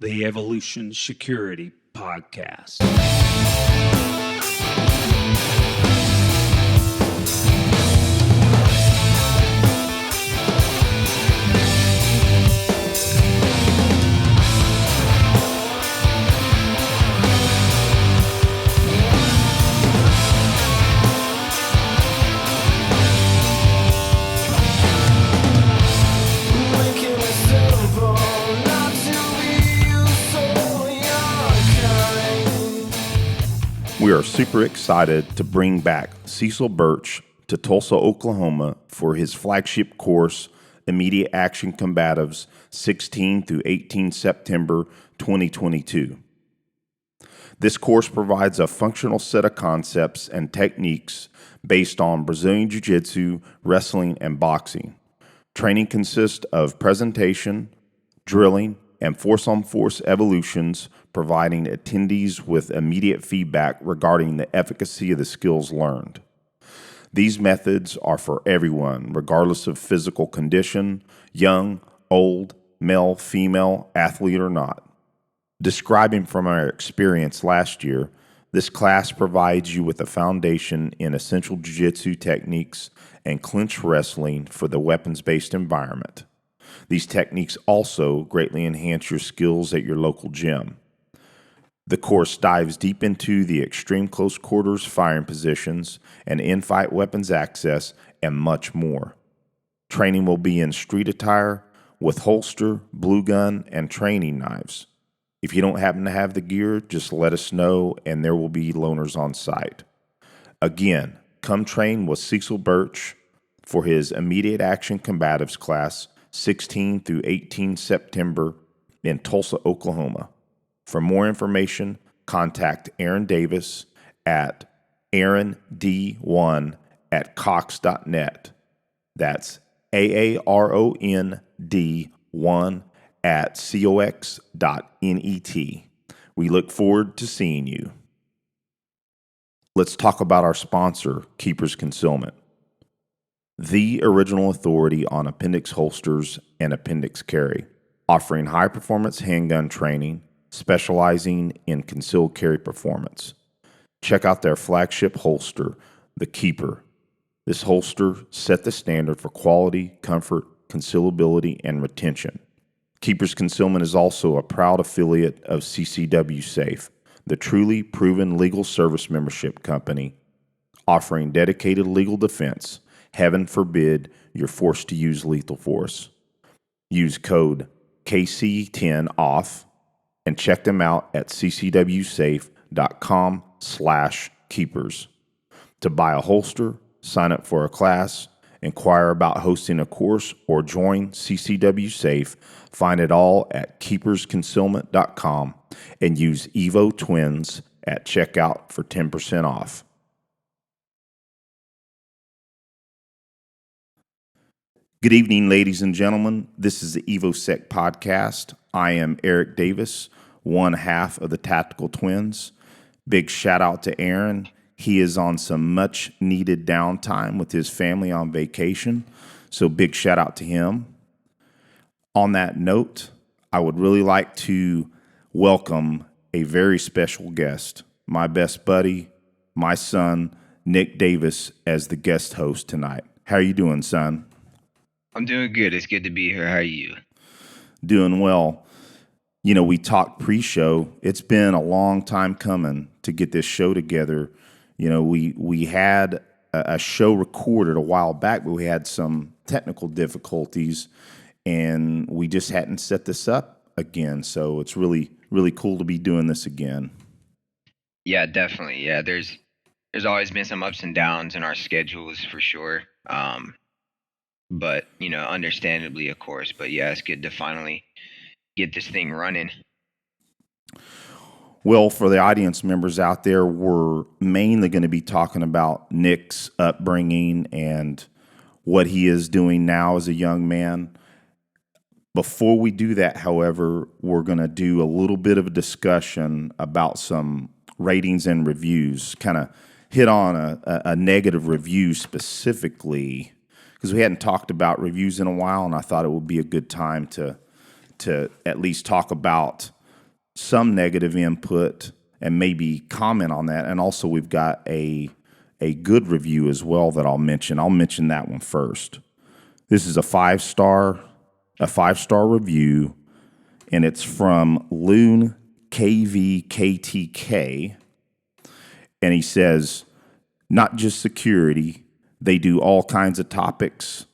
the Evolution Security Podcast. We are super excited to bring back Cecil Birch to Tulsa, Oklahoma for his flagship course, Immediate Action Combatives, 16 through 18 September 2022. This course provides a functional set of concepts and techniques based on Brazilian Jiu-Jitsu, wrestling, and boxing. Training consists of presentation, drilling, and force-on-force evolutions, providing attendees with immediate feedback regarding the efficacy of the skills learned. These methods are for everyone, regardless of physical condition, young, old, male, female, athlete, or not. Describing from our experience last year, this class provides you with a foundation in essential jiu-jitsu techniques and clinch wrestling for the weapons-based environment. These techniques also greatly enhance your skills at your local gym. The course dives deep into the extreme close quarters firing positions and in-fight weapons access and much more. Training will be in street attire with holster, blue gun, and training knives. If you don't happen to have the gear, just let us know and there will be loaners on site. Again, come train with Cecil Birch for his Immediate Action Combatives class, 16 through 18 September in Tulsa, Oklahoma. For more information, contact Aaron Davis at aarond1@cox.net. That's AAROND1@cox.net. We look forward to seeing you. Let's talk about our sponsor, Keepers Concealment, the original authority on Appendix holsters and Appendix carry, offering high-performance handgun training, specializing in concealed carry performance. Check out their flagship holster, the Keeper. This holster set the standard for quality, comfort, concealability, and retention. Keepers Concealment is also a proud affiliate of CCW Safe, the truly proven legal service membership company, offering dedicated legal defense. Heaven forbid you're forced to use lethal force. Use code KC10OFF and check them out at ccwsafe.com/keepers. To buy a holster, sign up for a class, inquire about hosting a course, or join CCW Safe, find it all at keepersconcealment.com and use Evo Twins at checkout for 10% off. Good evening, ladies and gentlemen. This is the EvoSec podcast. I am Eric Davis, one half of the Tactical Twins. Big shout out to Aaron. He is on some much needed downtime with his family on vacation, so big shout out to him. On that note, I would really like to welcome a very special guest, my best buddy, my son, Nick Davis, as the guest host tonight. How are you doing, son? I'm doing good. It's good to be here. How are you? Doing well. You know, we talked pre-show. It's been a long time coming to get this show together. You know, we had a show recorded a while back, but we had some technical difficulties, and we just hadn't set this up again. So it's really, really cool to be doing this again. Yeah, definitely. Yeah, there's always been some ups and downs in our schedules for sure. But, you know, understandably, of course. But yeah, it's good to finally get this thing running. Well, for the audience members out there, we're mainly going to be talking about Nick's upbringing and what he is doing now as a young man. Before we do that, however, we're going to do a little bit of a discussion about some ratings and reviews, kind of hit on a negative review specifically, because we hadn't talked about reviews in a while, and I thought it would be a good time to at least talk about some negative input and maybe comment on that. And also we've got a good review as well that I'll mention. I'll mention that one first. This is a 5-star review, and it's from Loon KVKTK. And he says, not just security, they do all kinds of topics.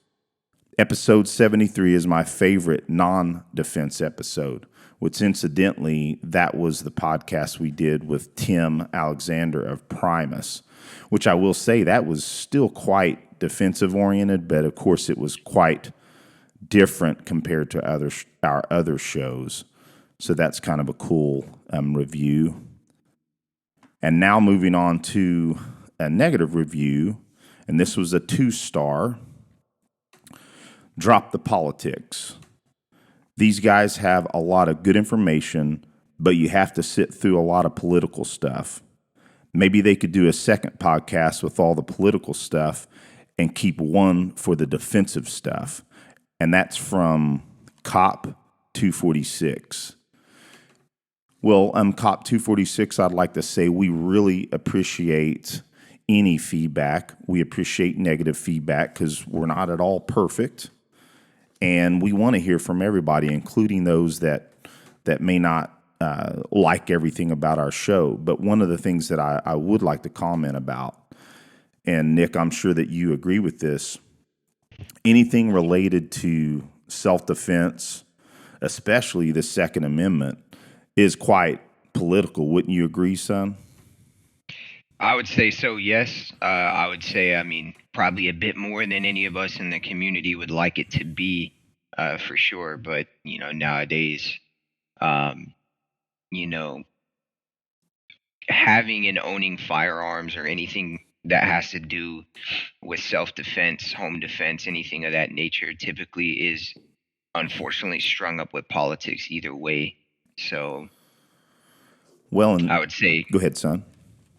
Episode 73 is my favorite non-defense episode, which incidentally, that was the podcast we did with Tim Alexander of Primus, which I will say that was still quite defensive oriented, but of course it was quite different compared to our other shows. So that's kind of a cool review. And now moving on to a negative review, and this was a 2-star. Drop the politics. These guys have a lot of good information, but you have to sit through a lot of political stuff. Maybe they could do a second podcast with all the political stuff and keep one for the defensive stuff. And that's from Cop 246. Well, Cop 246, I'd like to say we really appreciate any feedback. We appreciate negative feedback because we're not at all perfect. And we want to hear from everybody, including those that may not like everything about our show. But one of the things that I would like to comment about, and Nick, I'm sure that you agree with this, anything related to self-defense, especially the Second Amendment, is quite political. Wouldn't you agree, son? I would say so, yes. I would say, probably a bit more than any of us in the community would like it to be, for sure. But, nowadays, having and owning firearms or anything that has to do with self-defense, home defense, anything of that nature typically is unfortunately strung up with politics either way. So, well, I would say... Go ahead, son.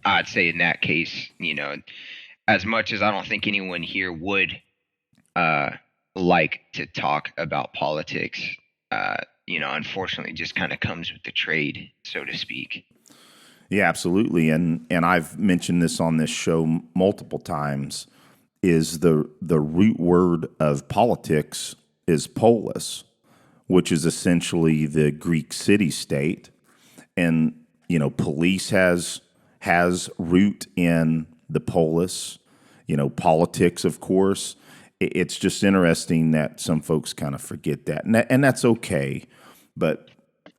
I'd say in that case, as much as I don't think anyone here would like to talk about politics, unfortunately just kind of comes with the trade, so to speak. Yeah, absolutely. And I've mentioned this on this show multiple times, is the root word of politics is polis, which is essentially the Greek city-state. And, police has root in the polis, politics, of course. It's just interesting that some folks kind of forget that. And that's okay. But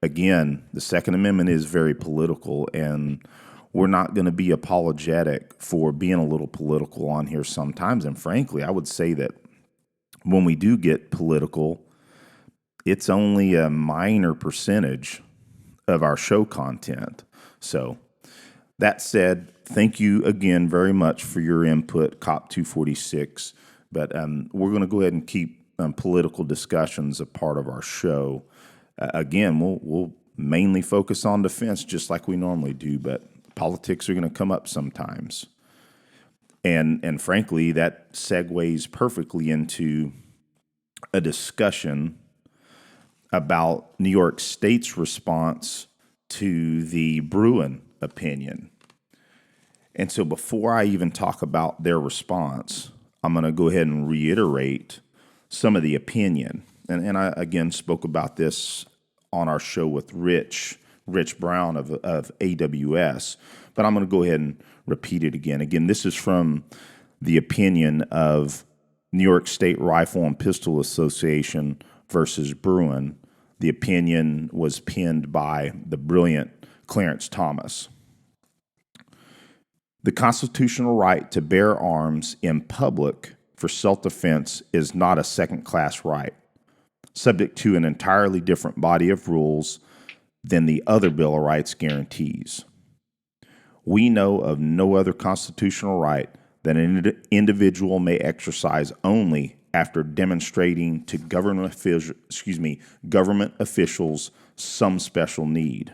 again, the Second Amendment is very political, and we're not going to be apologetic for being a little political on here sometimes. And frankly, I would say that when we do get political, it's only a minor percentage of our show content. So that said, thank you again very much for your input, Cop 246. But we're going to go ahead and keep political discussions a part of our show. Again, we'll mainly focus on defense just like we normally do, but politics are going to come up sometimes. And frankly, that segues perfectly into a discussion about New York State's response to the Bruen opinion. And so before I even talk about their response, I'm going to go ahead and reiterate some of the opinion. And I, again, spoke about this on our show with Rich Brown of AWS, but I'm going to go ahead and repeat it again. Again, this is from the opinion of New York State Rifle and Pistol Association versus Bruen. The opinion was penned by the brilliant Clarence Thomas. The constitutional right to bear arms in public for self-defense is not a second-class right, subject to an entirely different body of rules than the other Bill of Rights guarantees. We know of no other constitutional right that an individual may exercise only after demonstrating to government officials some special need.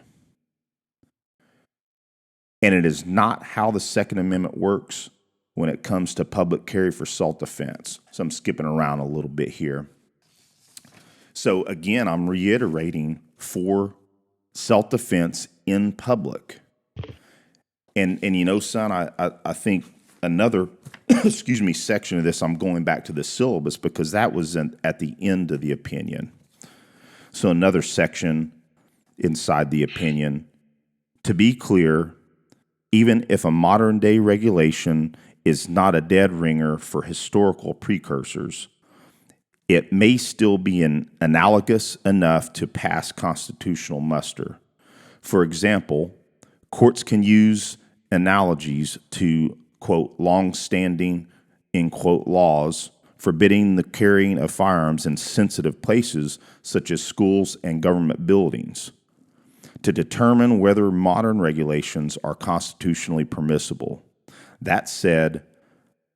And it is not how the Second Amendment works when it comes to public carry for self-defense. So I'm skipping around a little bit here. So again, I'm reiterating for self-defense in public. And son, I think another section of this, I'm going back to the syllabus because that was at the end of the opinion. So another section inside the opinion, to be clear, even if a modern day regulation is not a dead ringer for historical precursors, it may still be analogous enough to pass constitutional muster. For example, courts can use analogies to, quote, long-standing, in quote, laws forbidding the carrying of firearms in sensitive places such as schools and government buildings to determine whether modern regulations are constitutionally permissible. That said,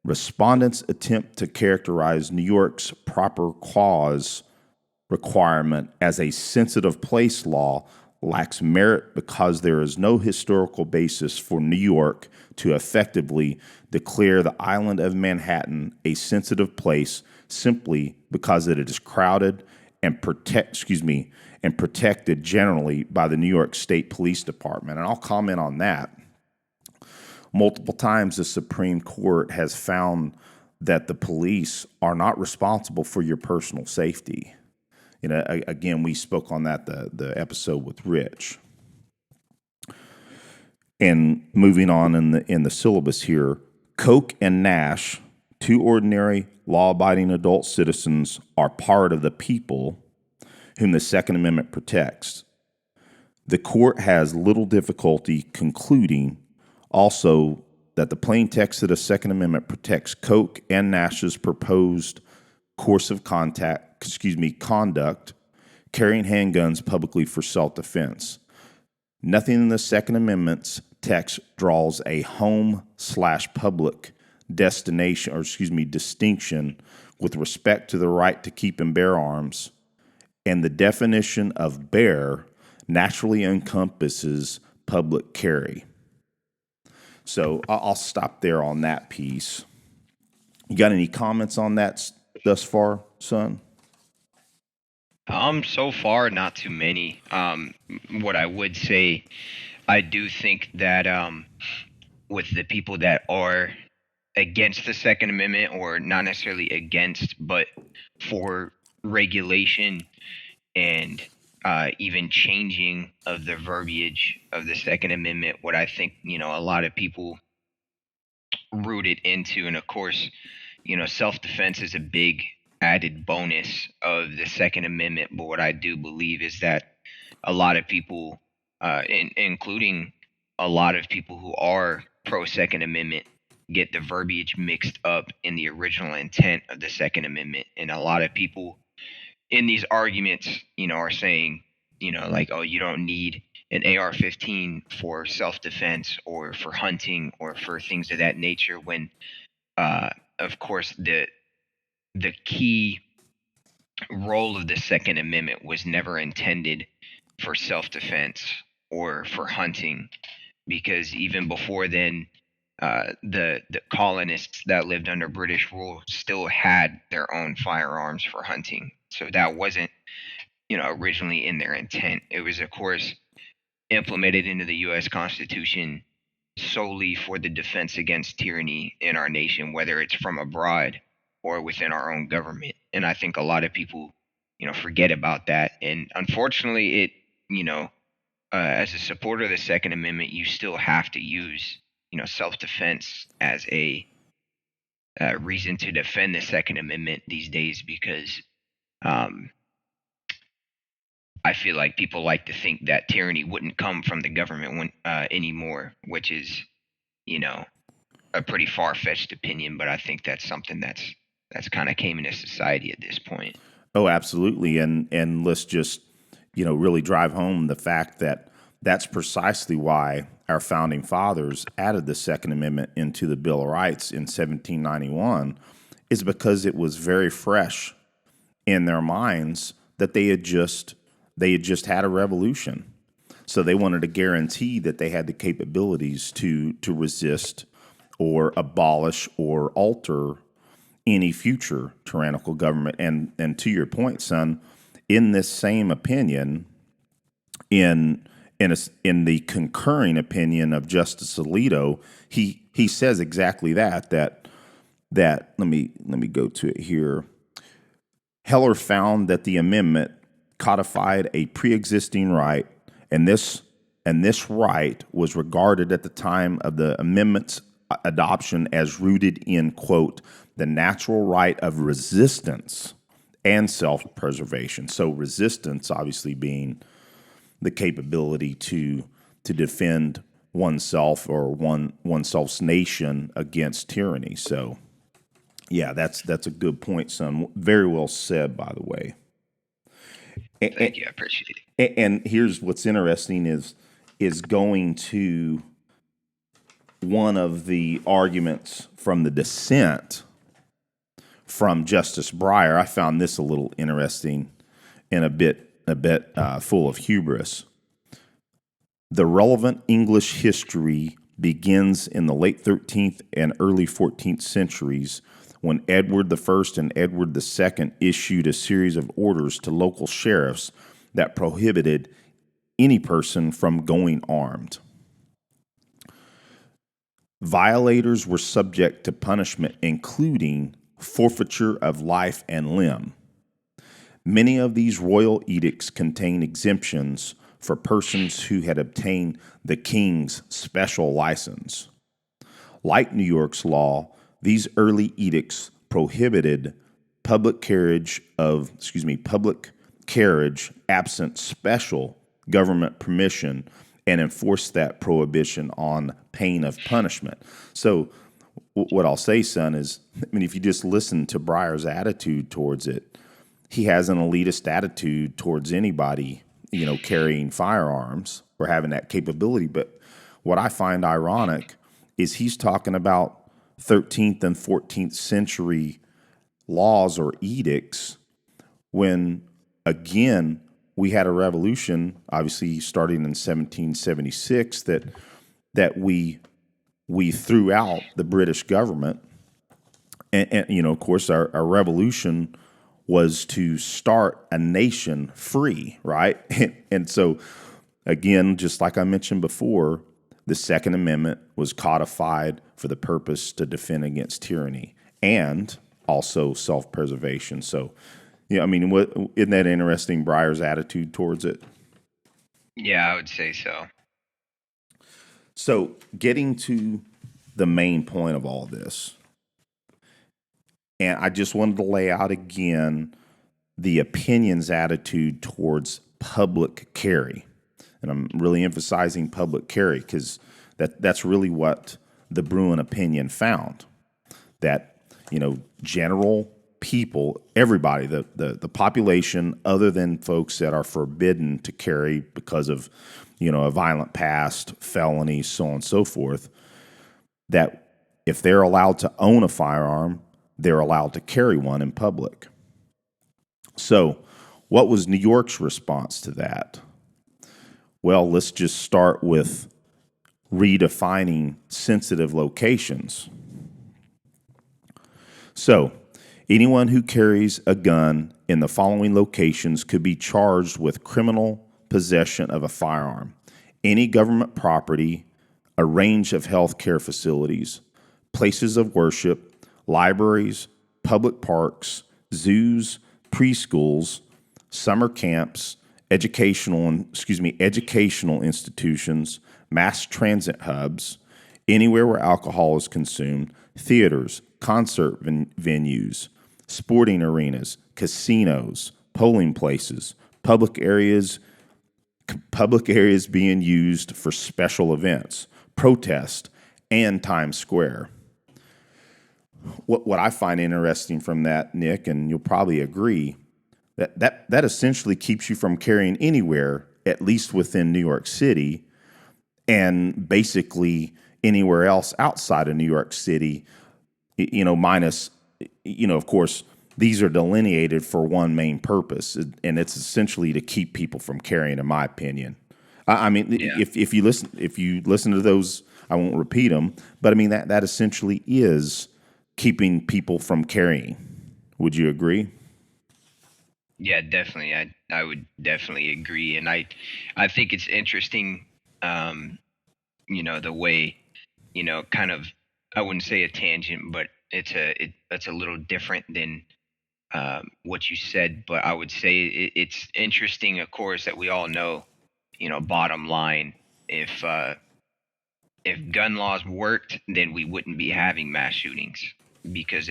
respondents attempt to characterize New York's proper cause requirement as a sensitive place law lacks merit because there is no historical basis for New York to effectively declare the island of Manhattan a sensitive place simply because it is crowded and protected generally by the New York State Police Department. And I'll comment on that. Multiple times the Supreme Court has found that the police are not responsible for your personal safety. Again, we spoke on that the episode with Rich. And moving on in the syllabus here, Koch and Nash, two ordinary law-abiding adult citizens, are part of the people whom the Second Amendment protects. The court has little difficulty concluding also that the plain text of the Second Amendment protects Koch and Nash's proposed course of conduct, carrying handguns publicly for self-defense. Nothing in the Second Amendment's text draws a home/public distinction with respect to the right to keep and bear arms, and the definition of bear naturally encompasses public carry. So I'll stop there on that piece. You got any comments on that thus far, son? So far, not too many. What I would say, I do think that with the people that are against the Second Amendment, or not necessarily against, but for regulation and even changing of the verbiage of the Second Amendment, what I think, a lot of people rooted into, and of course, self-defense is a big added bonus of the Second Amendment. But what I do believe is that a lot of people, including a lot of people who are pro-Second Amendment, get the verbiage mixed up in the original intent of the Second Amendment. And a lot of people in these arguments, are saying, like, oh, you don't need an AR-15 for self-defense or for hunting or for things of that nature, when, of course, the key role of the Second Amendment was never intended for self-defense or for hunting, because even before then, the colonists that lived under British rule still had their own firearms for hunting. So that wasn't, originally in their intent. It was, of course, implemented into the U.S. Constitution solely for the defense against tyranny in our nation, whether it's from abroad or within our own government. And I think a lot of people, forget about that. And unfortunately, it, as a supporter of the Second Amendment, you still have to use, self-defense as a reason to defend the Second Amendment these days, because I feel like people like to think that tyranny wouldn't come from the government anymore, which is, a pretty far-fetched opinion. But I think that's something that's kind of came into society at this point. Oh, absolutely. And let's just, really drive home the fact that that's precisely why our founding fathers added the Second Amendment into the Bill of Rights in 1791, is because it was very fresh in their minds that they had just had a revolution. So they wanted to guarantee that they had the capabilities to resist or abolish or alter any future tyrannical government. And to your point, son, in this same opinion, in in the concurring opinion of Justice Alito, he says exactly that let me go to it here. Heller found that the amendment codified a pre-existing right, and this right was regarded at the time of the amendment's adoption as rooted in, quote, the natural right of resistance and self-preservation. So resistance obviously being the capability to defend oneself or oneself's nation against tyranny. So yeah, that's a good point, son. Very well said, by the way. Thank you. I appreciate it. And here's what's interesting is going to one of the arguments from the dissent from Justice Breyer. I found this a little interesting and a bit full of hubris. The relevant English history begins in the late 13th and early 14th centuries when Edward I and Edward II issued a series of orders to local sheriffs that prohibited any person from going armed. Violators were subject to punishment, including forfeiture of life and limb. Many of these royal edicts contain exemptions for persons who had obtained the king's special license. Like New York's law, these early edicts prohibited public carriage absent special government permission and enforced that prohibition on pain of punishment. So what I'll say, son, is, I mean, if you just listen to Breyer's attitude towards it, he has an elitist attitude towards anybody, carrying firearms or having that capability. But what I find ironic is he's talking about 13th and 14th century laws or edicts when, again, we had a revolution, obviously starting in 1776, that we threw out the British government. And of course, our revolution was to start a nation free, right? And so, again, just like I mentioned before, the Second Amendment was codified for the purpose to defend against tyranny and also self-preservation. So, isn't that interesting, Breyer's attitude towards it? Yeah, I would say so. So, getting to the main point of all this, and I just wanted to lay out again the opinion's attitude towards public carry. And I'm really emphasizing public carry because that's really what the Bruen opinion found. That, general people, everybody, the population, other than folks that are forbidden to carry because of, a violent past, felonies, so on and so forth, that if they're allowed to own a firearm, they're allowed to carry one in public. So what was New York's response to that? Well, let's just start with redefining sensitive locations. So, anyone who carries a gun in the following locations could be charged with criminal possession of a firearm: any government property, a range of health care facilities, places of worship, libraries, public parks, zoos, preschools, summer camps, educational institutions, mass transit hubs, anywhere where alcohol is consumed, theaters, concert venues, sporting arenas, casinos, polling places, public areas being used for special events, protest, and Times Square. What I find interesting from that, Nick, and you'll probably agree, that essentially keeps you from carrying anywhere, at least within New York City, and basically anywhere else outside of New York City, minus, of course, these are delineated for one main purpose, and it's essentially to keep people from carrying, in my opinion. If you listen to those, I won't repeat them, but I mean that essentially is keeping people from carrying. Would you agree? Yeah, definitely. I would definitely agree, and I think it's interesting. Um, the way, kind of, I wouldn't say a tangent, but it's a little different than what you said. But I would say it's interesting, of course, that we all know, bottom line, if if gun laws worked, then we wouldn't be having mass shootings. Because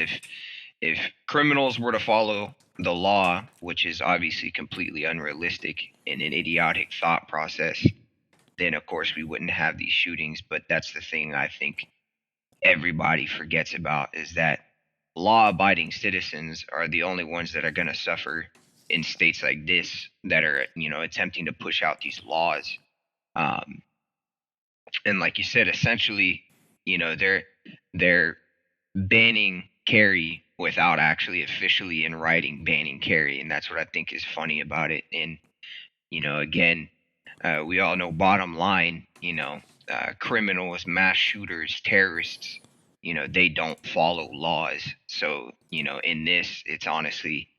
if criminals were to follow the law, which is obviously completely unrealistic and an idiotic thought process, then of course we wouldn't have these shootings. But that's the thing I think everybody forgets about, is that law abiding citizens are the only ones that are going to suffer in states like this that are, attempting to push out these laws. Um, and like you said, essentially, they're banning carry without actually officially in writing banning carry, and that's what I think is funny about it. And again, we all know bottom line, criminals, mass shooters, terrorists, they don't follow laws. So in this, it's honestly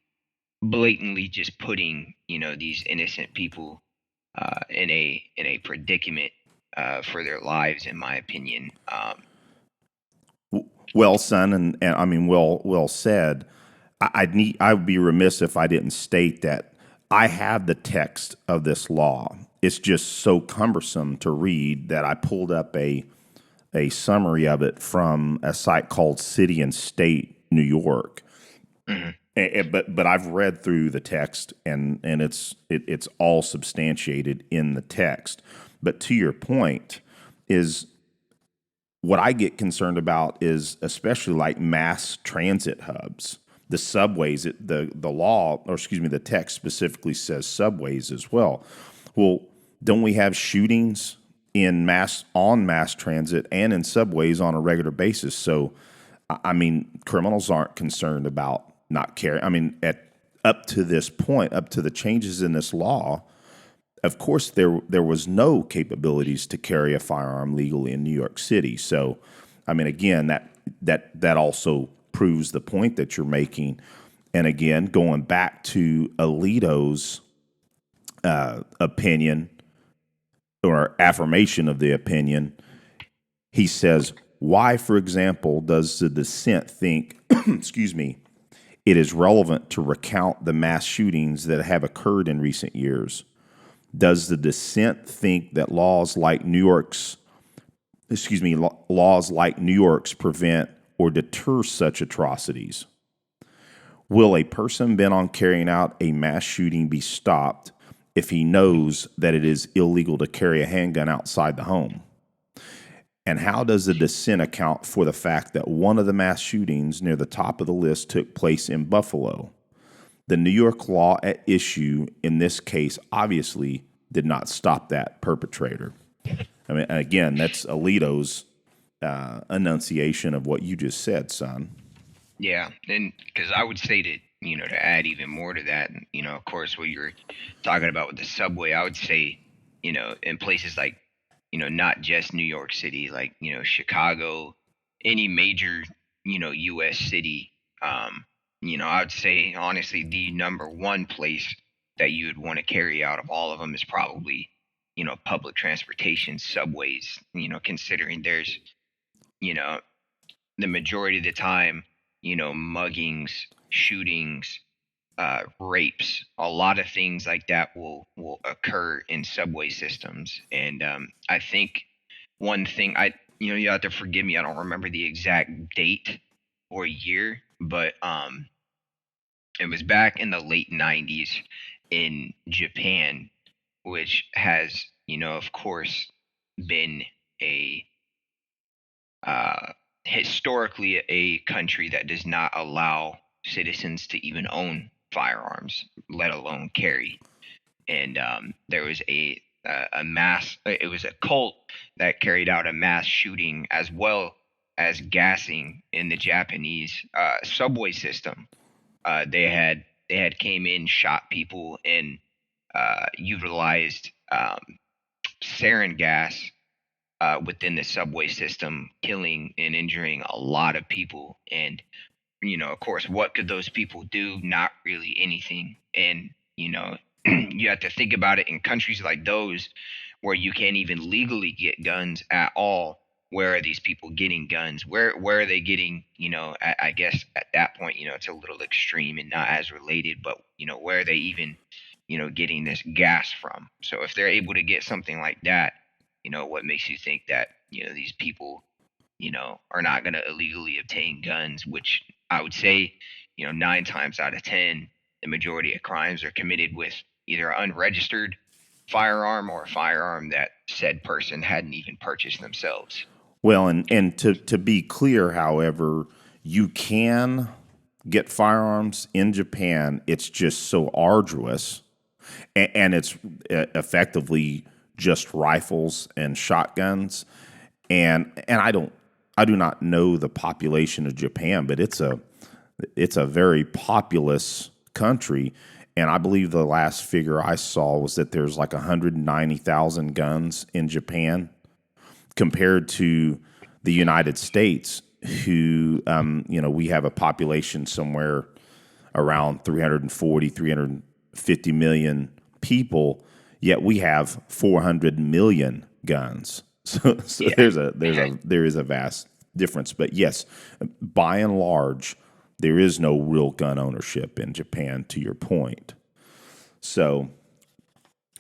blatantly just putting these innocent people in a predicament for their lives, in my opinion. Well, son, and I mean, well said. I would be remiss if I didn't state that I have the text of this law. It's just so cumbersome to read that I pulled up a summary of it from a site called City and State New York. Mhm. But I've read through the text, and it's all substantiated in the text. But to your point, is what I get concerned about is especially like mass transit hubs, the subways. The law, or excuse me, the text specifically says subways as well. Well, don't we have shootings in mass transit and in subways on a regular basis? So, I mean, criminals aren't concerned about not carrying. I mean, at up to this point, up to the changes in this law, of course there was no capabilities to carry a firearm legally in New York City. So, I mean, again, that also proves the point that you're making. And again, going back to Alito's opinion or affirmation of the opinion, he says, "Why, for example, does the dissent think, excuse me, it is relevant to recount the mass shootings that have occurred in recent years? Does the dissent think that laws like New York's prevent or deter such atrocities? Will a person bent on carrying out a mass shooting be stopped if he knows that it is illegal to carry a handgun outside the home? And how does the dissent account for the fact that one of the mass shootings near the top of the list took place in Buffalo? The New York law at issue in this case obviously did not stop that perpetrator." I mean, again, that's Alito's enunciation of what you just said, son. Yeah, and because I would say that, to add even more to that, of course, what you're talking about with the subway, I would say, in places like, not just New York City, like, Chicago, any major, U.S. city, I would say, honestly, the number one place that you would want to carry out of all of them is probably, public transportation, subways, considering there's, you know, the majority of the time, muggings, shootings, rapes, a lot of things like that will occur in subway systems. And I think one thing you have to forgive me, I don't remember the exact date or year, but it was back in the late '90s in Japan, which has, of course, been a uh, historically a country that does not allow citizens to even own firearms, let alone carry. And there was a mass. It was a cult that carried out a mass shooting as well as gassing in the Japanese subway system. They had came in, shot people, and utilized sarin gas within the subway system, killing and injuring a lot of people. And of course, what could those people do? Not really anything. And, you have to think about it in countries like those where you can't even legally get guns at all. Where are these people getting guns? Where are they getting, I guess at that point, it's a little extreme and not as related, but, where are they even, getting this gas from? So if they're able to get something like that, what makes you think that, these people, are not going to illegally obtain guns, which I would say, 9 times out of 10, the majority of crimes are committed with either an unregistered firearm or a firearm that said person hadn't even purchased themselves. Well, and to be clear, however, you can get firearms in Japan. It's just so arduous, and it's effectively just rifles and shotguns. And I do not know the population of Japan, but it's a very populous country. And I believe the last figure I saw was that there's like 190,000 guns in Japan, compared to the United States, who, we have a population somewhere around 340, 350 million people, yet we have 400 million guns. So yeah. there is a vast difference. But yes, by and large, there is no real gun ownership in Japan, to your point. So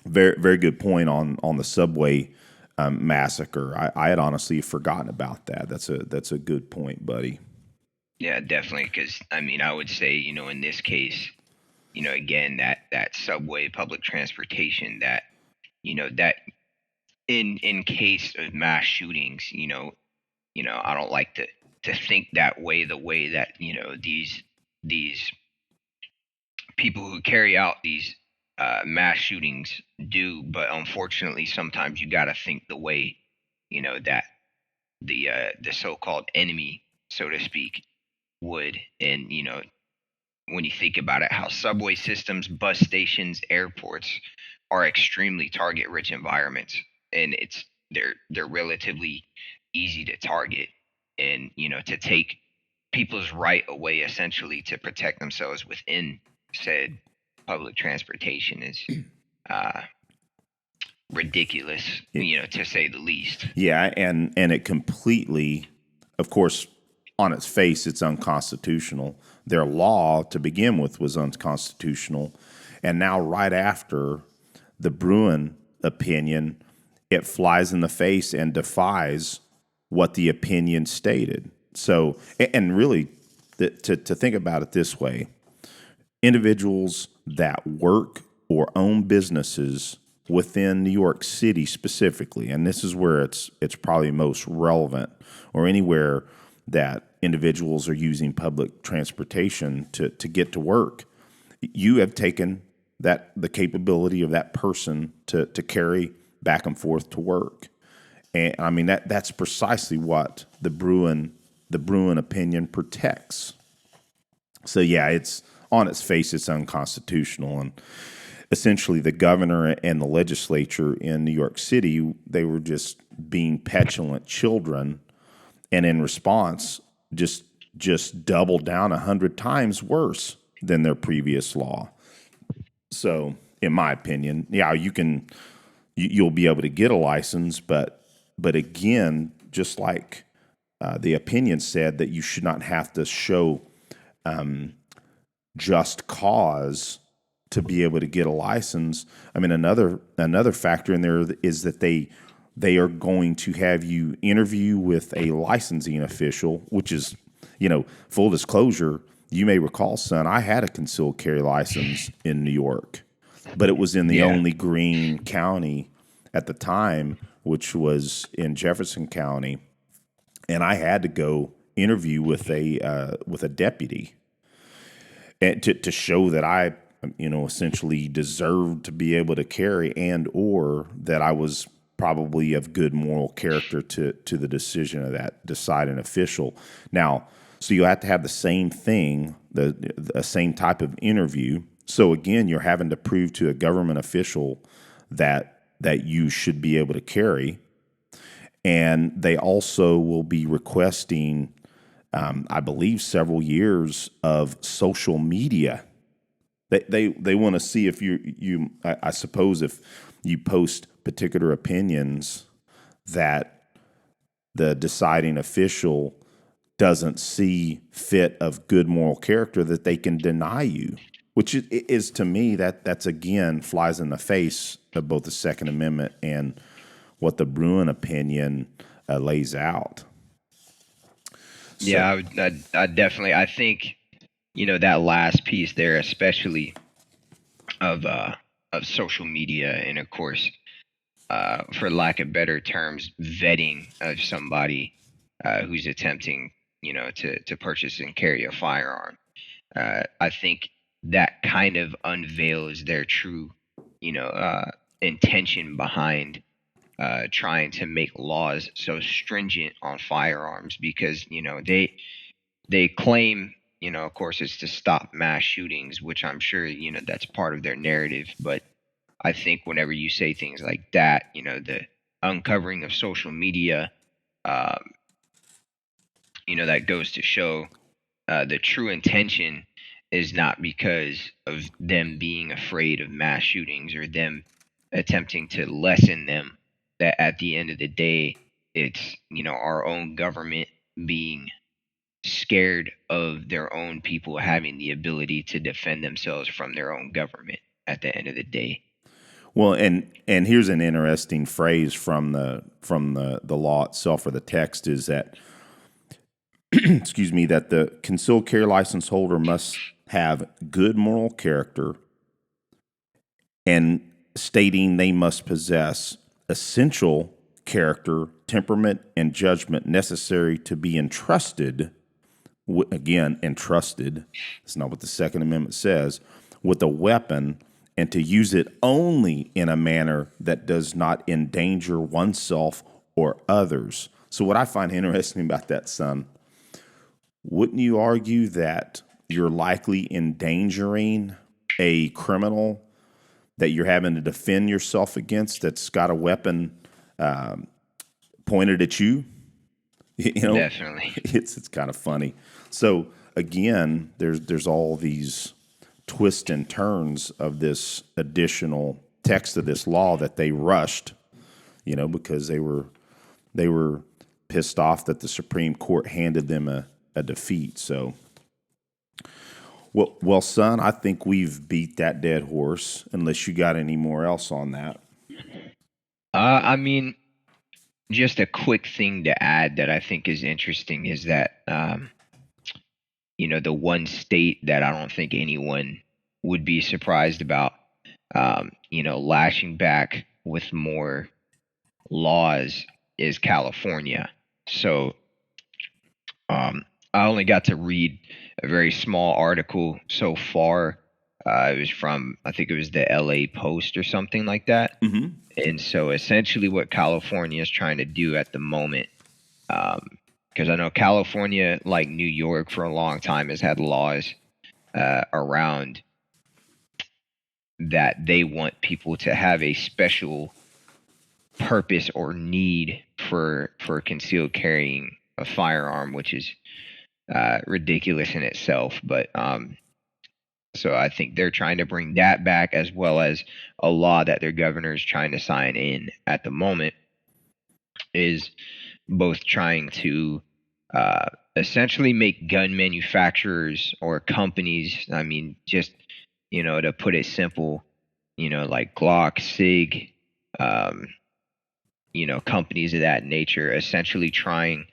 very, very good point on the subway massacre. I had honestly forgotten about that. That's a good point, buddy. Yeah, definitely. Because I would say, in this case, again, that subway, public transportation, that that in case of mass shootings, I don't like to think that way. The way that these people who carry out these mass shootings do, but unfortunately, sometimes you got to think the way that the so-called enemy, so to speak, would. And when you think about it, how subway systems, bus stations, airports are extremely target-rich environments, and they're relatively easy to target, and to take people's right away essentially to protect themselves within said public transportation is ridiculous, to say the least. Yeah, and it completely, of course, on its face, it's unconstitutional. Their law to begin with was unconstitutional, and now right after the Bruen opinion, it flies in the face and defies what the opinion stated. So, and really, to think about it this way, individuals that work or own businesses within New York City specifically, and this is where it's probably most relevant, or anywhere that individuals are using public transportation to get to work, you have taken the capability of that person to carry back and forth to work. And I mean that's precisely what the Bruen opinion protects. So yeah, it's on its face, it's unconstitutional. And essentially the governor and the legislature in New York City, they were just being petulant children, and in response just doubled down 100 times worse than their previous law. So in my opinion, yeah, you'll be able to get a license, but again, just like the opinion said, that you should not have to show just cause to be able to get a license. I mean, another factor in there is that they are going to have you interview with a licensing official, which is, full disclosure, you may recall, son, I had a concealed carry license in New York, but it was in the only green county at the time, which was in Jefferson County, and I had to go interview with a deputy, and to show that I, essentially deserved to be able to carry, and or that I was probably of good moral character to the decision of that deciding official. Now, so you have to have the same thing, the same type of interview. So again, you're having to prove to a government official that you should be able to carry, and they also will be requesting I believe, several years of social media. They want to see if I suppose if you post particular opinions that the deciding official doesn't see fit of good moral character, that they can deny you, which is to me that's again flies in the face of both the Second Amendment and what the Bruen opinion lays out. So, Yeah, I definitely. I think that last piece there, especially of social media, and of course, for lack of better terms, vetting of somebody who's attempting, to purchase and carry a firearm. I think that kind of unveils their true, intention behind trying to make laws so stringent on firearms, because they claim, of course, it's to stop mass shootings, which I'm sure that's part of their narrative. But I think whenever you say things like that, the uncovering of social media, um, that goes to show the true intention is not because of them being afraid of mass shootings or them attempting to lessen them. That at the end of the day, it's our own government being scared of their own people having the ability to defend themselves from their own government at the end of the day. well, and here's an interesting phrase from the law itself, or the text, is that excuse me, that the concealed carry license holder must have good moral character, and stating they must possess essential character, temperament, and judgment necessary to be entrusted. Again, entrusted. That's not what the Second Amendment says. With a weapon, and to use it only in a manner that does not endanger oneself or others. So, what I find interesting about that, son, wouldn't you argue that you're likely endangering a criminal that you're having to defend yourself against that's got a weapon pointed at you? Definitely. It's kind of funny. So again, there's all these twists and turns of this additional text of this law that they rushed, because they were pissed off that the Supreme Court handed them a defeat. So, well, son, I think we've beat that dead horse. Unless you got any more else on that. I mean, just a quick thing to add that I think is interesting is that, the one state that I don't think anyone would be surprised about, lashing back with more laws is California. So, I only got to read a very small article so far. It was from, I think it was the LA Post or something like that. Mm-hmm. And so essentially what California is trying to do at the moment, because I know California, like New York for a long time, has had laws around that they want people to have a special purpose or need for concealed carrying a firearm, which is ridiculous in itself. But so I think they're trying to bring that back, as well as a law that their governor is trying to sign in at the moment, is both trying to essentially make gun manufacturers or companies, I mean, just, to put it simple, like Glock, SIG, companies of that nature, essentially trying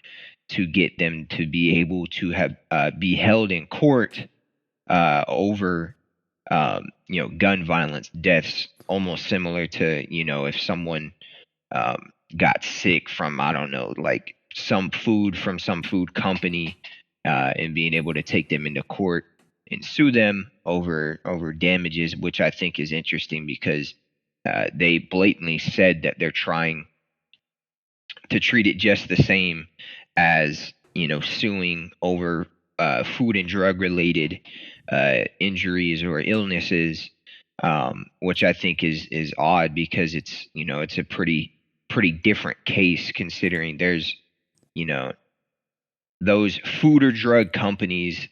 to get them to be able to have be held in court over gun violence deaths, almost similar to if someone got sick from, I don't know, like some food from some food company, and being able to take them into court and sue them over damages, which I think is interesting because they blatantly said that they're trying to treat it just the same as suing over food and drug related injuries or illnesses, which I think is odd, because it's it's a pretty different case, considering there's those food or drug companies,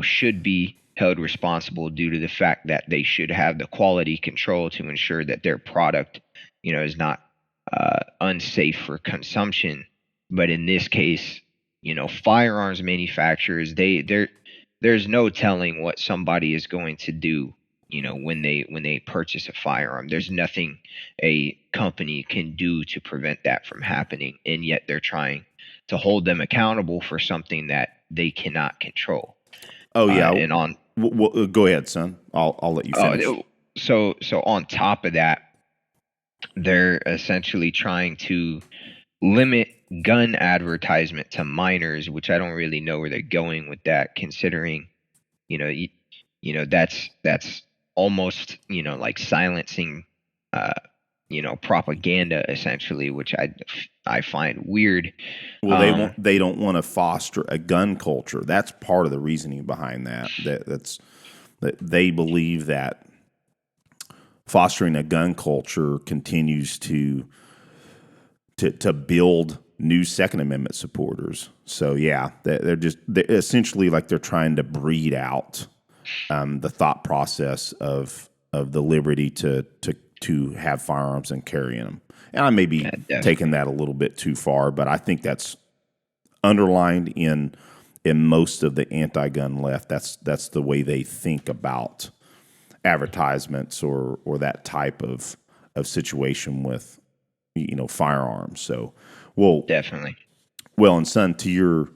should be held responsible due to the fact that they should have the quality control to ensure that their product, is not unsafe for consumption. But in this case, firearms manufacturers, there's no telling what somebody is going to do, when they purchase a firearm. There's nothing a company can do to prevent that from happening, and yet they're trying to hold them accountable for something that they cannot control. Oh yeah, and on go ahead, son. I'll let you finish. So on top of that, they're essentially trying to limit gun advertisement to minors, which I don't really know where they're going with that, considering, that's almost, like silencing, propaganda essentially, which I find weird. Well, they don't want to foster a gun culture. That's part of the reasoning behind that. That they believe that fostering a gun culture continues to build new Second Amendment supporters. So yeah, they're essentially like they're trying to breed out the thought process of the liberty to have firearms and carry them. And I may be taking that a little bit too far, but I think that's underlined in most of the anti-gun left. That's the way they think about advertisements or that type of situation with firearms. So, well, Definitely. Well, and son, to your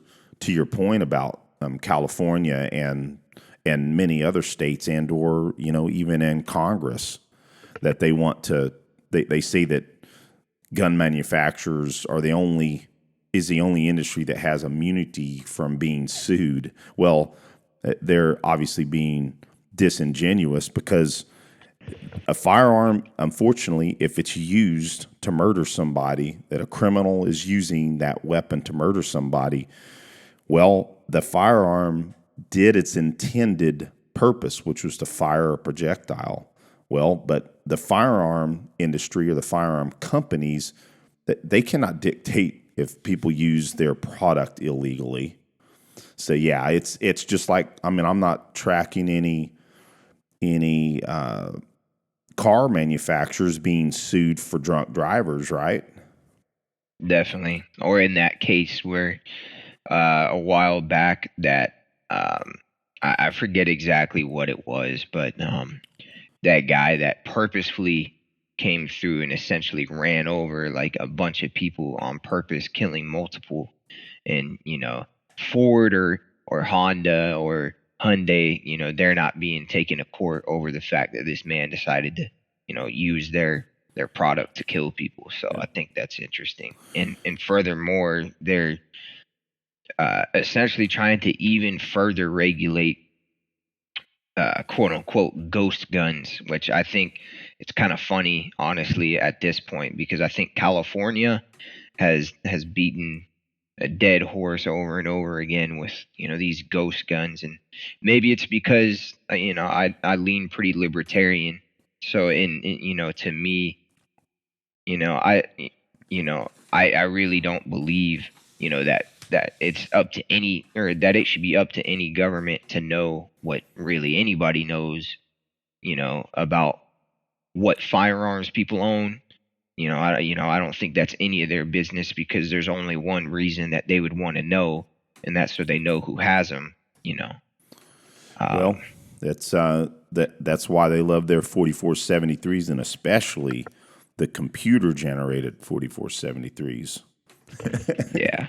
point about California and many other states and or even in Congress, that they want to they say that gun manufacturers are the only industry that has immunity from being sued. Well, they're obviously being disingenuous, because a firearm, unfortunately, if it's used to murder somebody, that a criminal is using that weapon to murder somebody, well, the firearm did its intended purpose, which was to fire a projectile. Well, but the firearm industry or the firearm companies, they cannot dictate if people use their product illegally. So yeah, it's just like, I'm not tracking any car manufacturers being sued for drunk drivers, right? Definitely. Or in that case where a while back that I forget exactly what it was, but that guy that purposefully came through and essentially ran over like a bunch of people on purpose, killing multiple, and Ford or Honda or Hyundai, they're not being taken to court over the fact that this man decided to use their product to kill people. So I think that's interesting. And furthermore, they're essentially trying to even further regulate quote unquote ghost guns, which I think it's kind of funny, honestly, at this point, because I think California has beaten a dead horse over and over again with these ghost guns. And maybe it's because I lean pretty libertarian, so to me, I really don't believe that it's up to any, or that it should be up to any government to know what really anybody knows about what firearms people own. I don't think that's any of their business, because there's only one reason that they would want to know, and that's so they know who has them. Well, that's why they love their 4473s, and especially the computer generated 4473s. Yeah.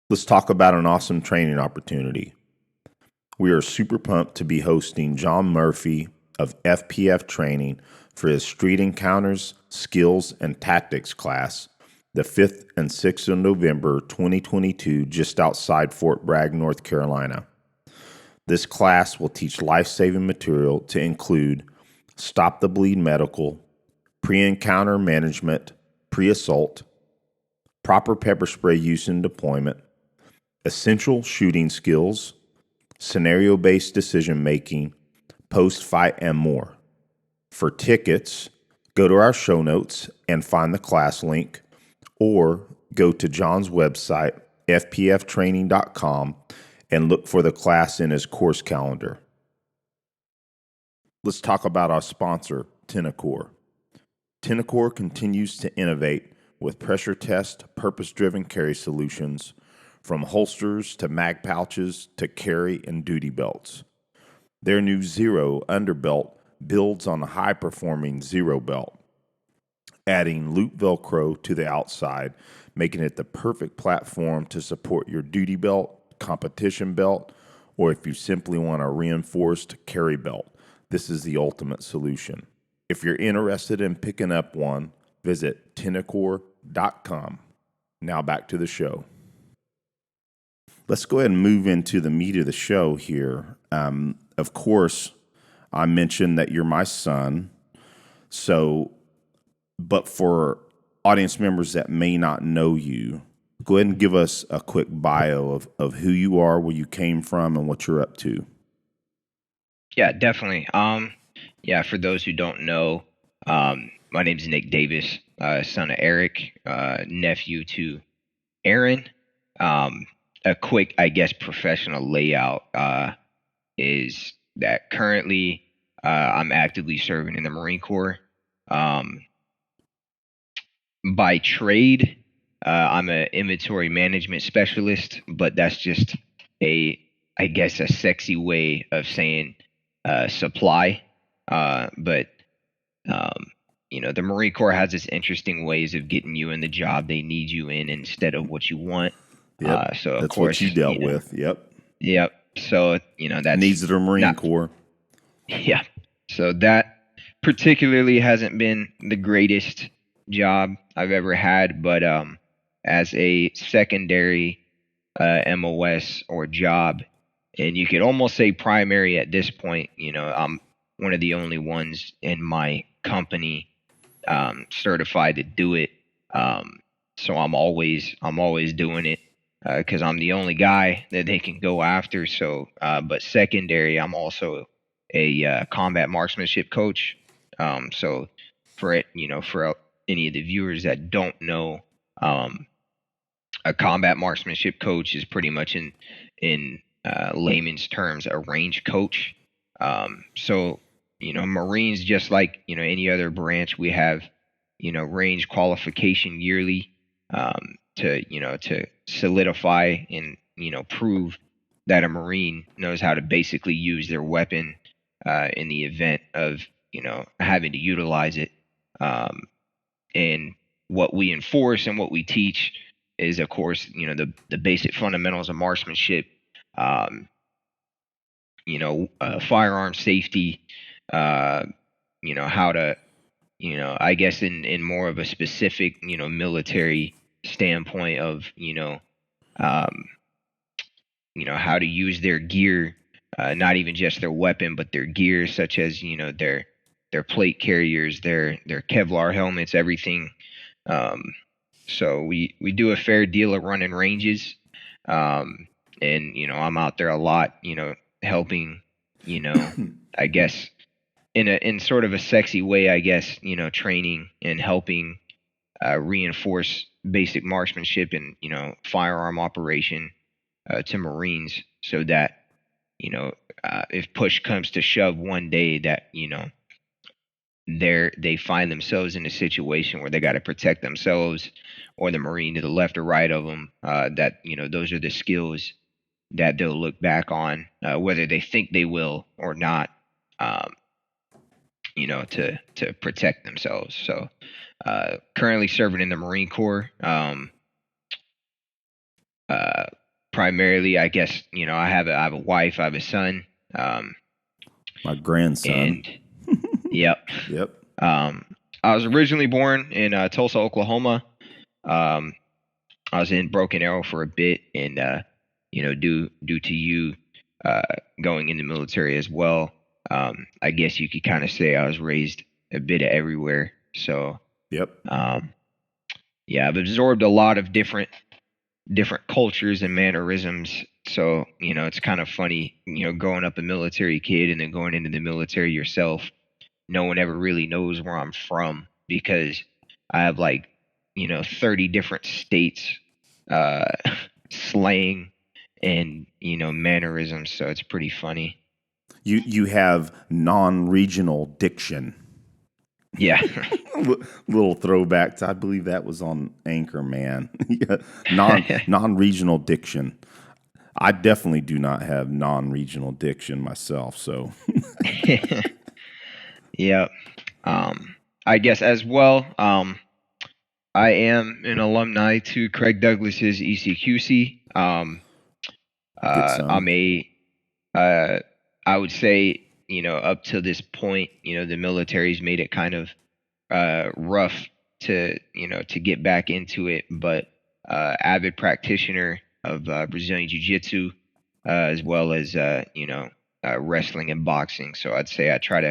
Let's talk about an awesome training opportunity. We are super pumped to be hosting John Murphy of FPF Training for his Street Encounters, Skills, and Tactics class, the 5th and 6th of November 2022, just outside Fort Bragg, North Carolina. This class will teach life-saving material to include Stop the Bleed Medical, Pre-Encounter Management, Pre-Assault, Proper Pepper Spray Use and Deployment, Essential Shooting Skills, Scenario-Based Decision Making, Post-Fight, and more. For tickets, go to our show notes and find the class link, or go to John's website, fpftraining.com, and look for the class in his course calendar. Let's talk about our sponsor, Tenacor. Tenacor continues to innovate with pressure test, purpose-driven carry solutions, from holsters to mag pouches to carry and duty belts. Their new Zero underbelt builds on the high-performing Zero belt, adding loop Velcro to the outside, making it the perfect platform to support your duty belt, competition belt, or if you simply want a reinforced carry belt. This is the ultimate solution. If you're interested in picking up one, visit tenacor.com. Now back to the show. Let's go ahead and move into the meat of the show here. Of course, I mentioned that you're my son. But for audience members that may not know you, go ahead and give us a quick bio of who you are, where you came from, and what you're up to. Yeah, definitely. For those who don't know, my name is Nick Davis, son of Eric, nephew to Aaron. A quick, professional layout is that currently I'm actively serving in the Marine Corps. By trade, I'm an inventory management specialist, but that's just a sexy way of saying supply. But the Marine Corps has its interesting ways of getting you in the job they need you in instead of what you want. Yep. So of that's course, what you dealt with. Yep. Yep. So that's needs of the Marine Corps. Yeah. So that particularly hasn't been the greatest job I've ever had, but as a secondary MOS or job, and you could almost say primary at this point, I'm one of the only ones in my company certified to do it. So I'm always doing it because I'm the only guy that they can go after. So, but secondary, I'm also a combat marksmanship coach. So for any of the viewers that don't know, a combat marksmanship coach is pretty much in layman's terms a range coach. So Marines, just like any other branch, we have range qualification yearly to solidify and prove that a Marine knows how to basically use their weapon in the event of having to utilize it. And what we enforce and what we teach is, of course, the basic fundamentals of marksmanship, firearm safety, how to, in more of a specific, military standpoint of, how to use their gear, not even just their weapon, but their gear, such as, their plate carriers, their Kevlar helmets, everything. So we do a fair deal of running ranges. And, I'm out there a lot, helping, I guess in sort of a sexy way, I guess, training and helping reinforce basic marksmanship and, firearm operation to Marines, so that, if push comes to shove one day, that, they find themselves in a situation where they got to protect themselves or the Marine to the left or right of them, that, those are the skills that they'll look back on, whether they think they will or not, to protect themselves. So currently serving in the Marine Corps, primarily, I guess, I have a wife, I have a son, my grandson. And yep. Yep. I was originally born in Tulsa, Oklahoma. I was in Broken Arrow for a bit, and due to you going in the military as well, I guess you could kind of say I was raised a bit of everywhere. So yep. I've absorbed a lot of different cultures and mannerisms. So it's kind of funny, growing up a military kid and then going into the military yourself. No one ever really knows where I'm from, because I have 30 different states, slang and, mannerisms. So it's pretty funny. You have non-regional diction. Yeah. Little throwback to, I believe that was on Anchorman. Non-regional diction. I definitely do not have non-regional diction myself, so. Yeah. I guess as well, I am an alumni to Craig Douglas's ECQC. Good son. I would say, up to this point, the military's made it kind of rough to get back into it, but avid practitioner of Brazilian Jiu-Jitsu, as well as wrestling and boxing. So I'd say I try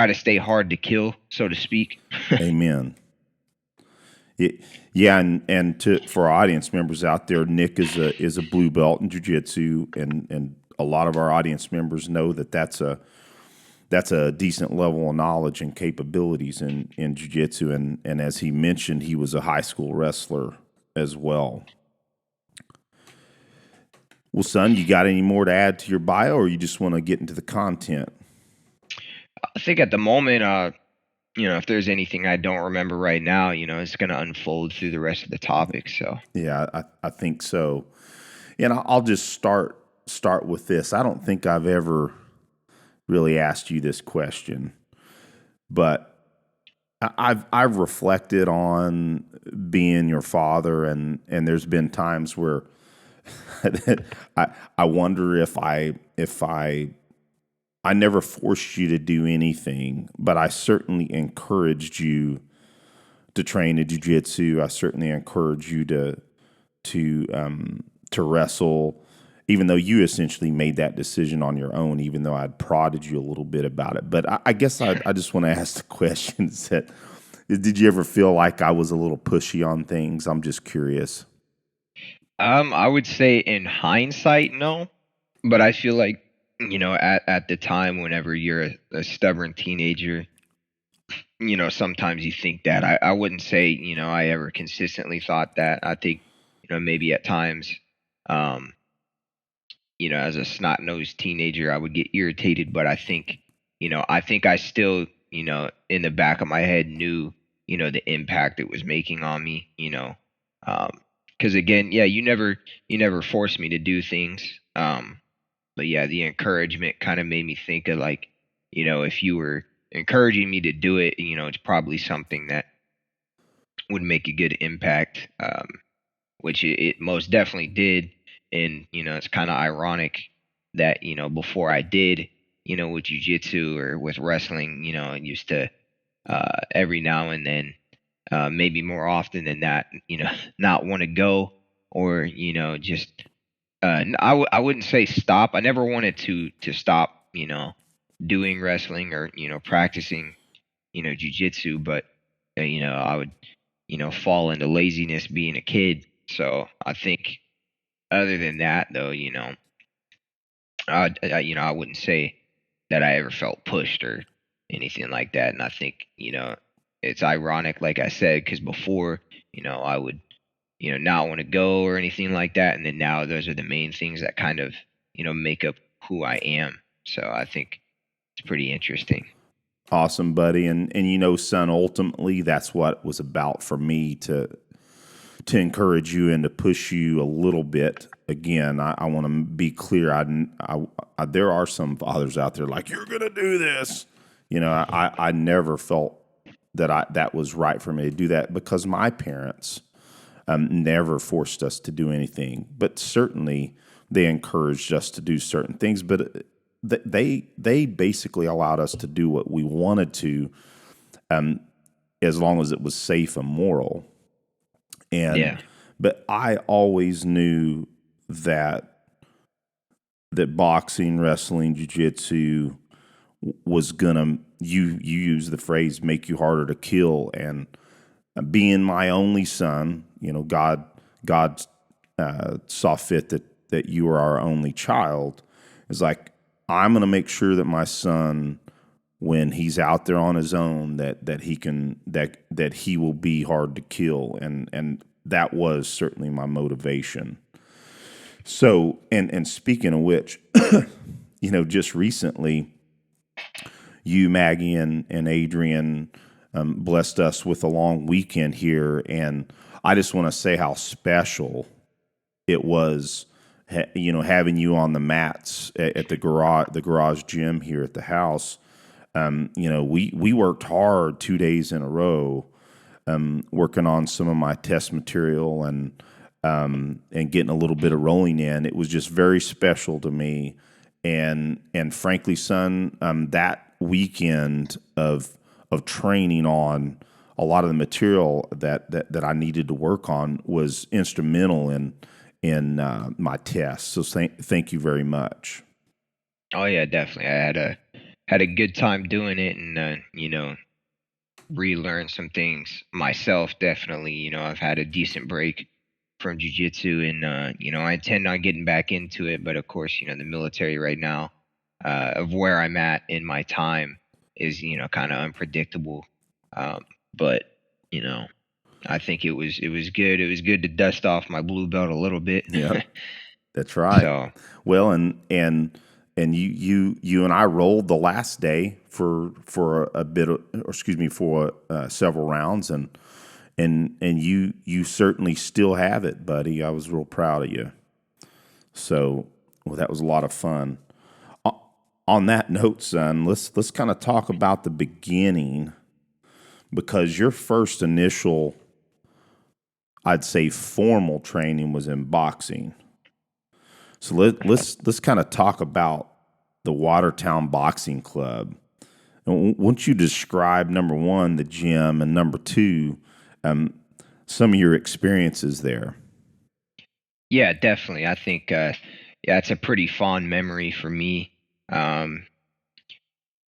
to stay hard to kill, so to speak. Amen. Yeah, and for our audience members out there, Nick is a blue belt in jiu-jitsu, and a lot of our audience members know that's a decent level of knowledge and capabilities in jiu-jitsu, and as he mentioned, he was a high school wrestler as well. Well, son, you got any more to add to your bio, or you just want to get into the content? I think at the moment, if there's anything I don't remember right now, it's going to unfold through the rest of the topic. So yeah, I think so. And I'll just start with this. I don't think I've ever really asked you this question, but I've reflected on being your father, and there's been times where I wonder if I never forced you to do anything, but I certainly encouraged you to train in jiu-jitsu. I certainly encouraged you to wrestle, even though you essentially made that decision on your own, even though I'd prodded you a little bit about it. But I guess I just want to ask the questions that, did you ever feel like I was a little pushy on things? I'm just curious. I would say in hindsight, no, but I feel like, at the time, whenever you're a stubborn teenager, sometimes you think that. I wouldn't say, I ever consistently thought that. I think, maybe at times, as a snot-nosed teenager, I would get irritated, but I think I still, in the back of my head knew, the impact it was making on me, because again, yeah, you never forced me to do things. But yeah, the encouragement kind of made me think of like, if you were encouraging me to do it, it's probably something that would make a good impact, which it most definitely did. And, it's kind of ironic that, before I did, with jiu-jitsu or with wrestling, I used to, every now and then, maybe more often than that, not want to go, or, just, I wouldn't say stop. I never wanted to stop, doing wrestling or, practicing, jiu-jitsu, but, I would, fall into laziness being a kid. So I think other than that, though, I wouldn't say that I ever felt pushed or anything like that. And I think, it's ironic, like I said, because before, I would, not want to go or anything like that. And then now those are the main things that kind of, make up who I am. So I think it's pretty interesting. Awesome, buddy. And son, ultimately that's what it was about for me, to encourage you and to push you a little bit. Again, I want to be clear. I there are some fathers out there like, you're going to do this. I never felt that was right for me to do that, because my parents never forced us to do anything, but certainly they encouraged us to do certain things. But they basically allowed us to do what we wanted to, as long as it was safe and moral. And Yeah. But I always knew that boxing, wrestling, jiu-jitsu was gonna, you use the phrase, make you harder to kill. And being my only son, God saw fit that you were our only child. It's like, I'm gonna make sure that my son when he's out there on his own that he will be hard to kill, and that was certainly my motivation. So, and speaking of which, just recently, you, Maggie, and Adrian blessed us with a long weekend here, and I just want to say how special it was, having you on the mats at the garage gym here at the house. We worked hard 2 days in a row, working on some of my test material and getting a little bit of rolling in. It was just very special to me, and frankly, son, that weekend of training on a lot of the material that I needed to work on was instrumental in my test. So thank you very much. Oh yeah, definitely. I had a good time doing it, and relearn some things myself. Definitely, I've had a decent break from jiu-jitsu, and I intend on getting back into it. But of course, the military right now, of where I'm at in my time, is kind of unpredictable. But I think it was good. It was good to dust off my blue belt a little bit. Yeah, that's right. So well, and you and I rolled the last day for a bit, for several rounds, and you certainly still have it, buddy. I was real proud of you. So, that was a lot of fun. On that note, son, let's kind of talk about the beginning, because your first initial, I'd say, formal training was in boxing. So let's kind of talk about the Watertown Boxing Club. And won't you describe, number one, the gym, and number two, some of your experiences there? Yeah, definitely. I think it's a pretty fond memory for me.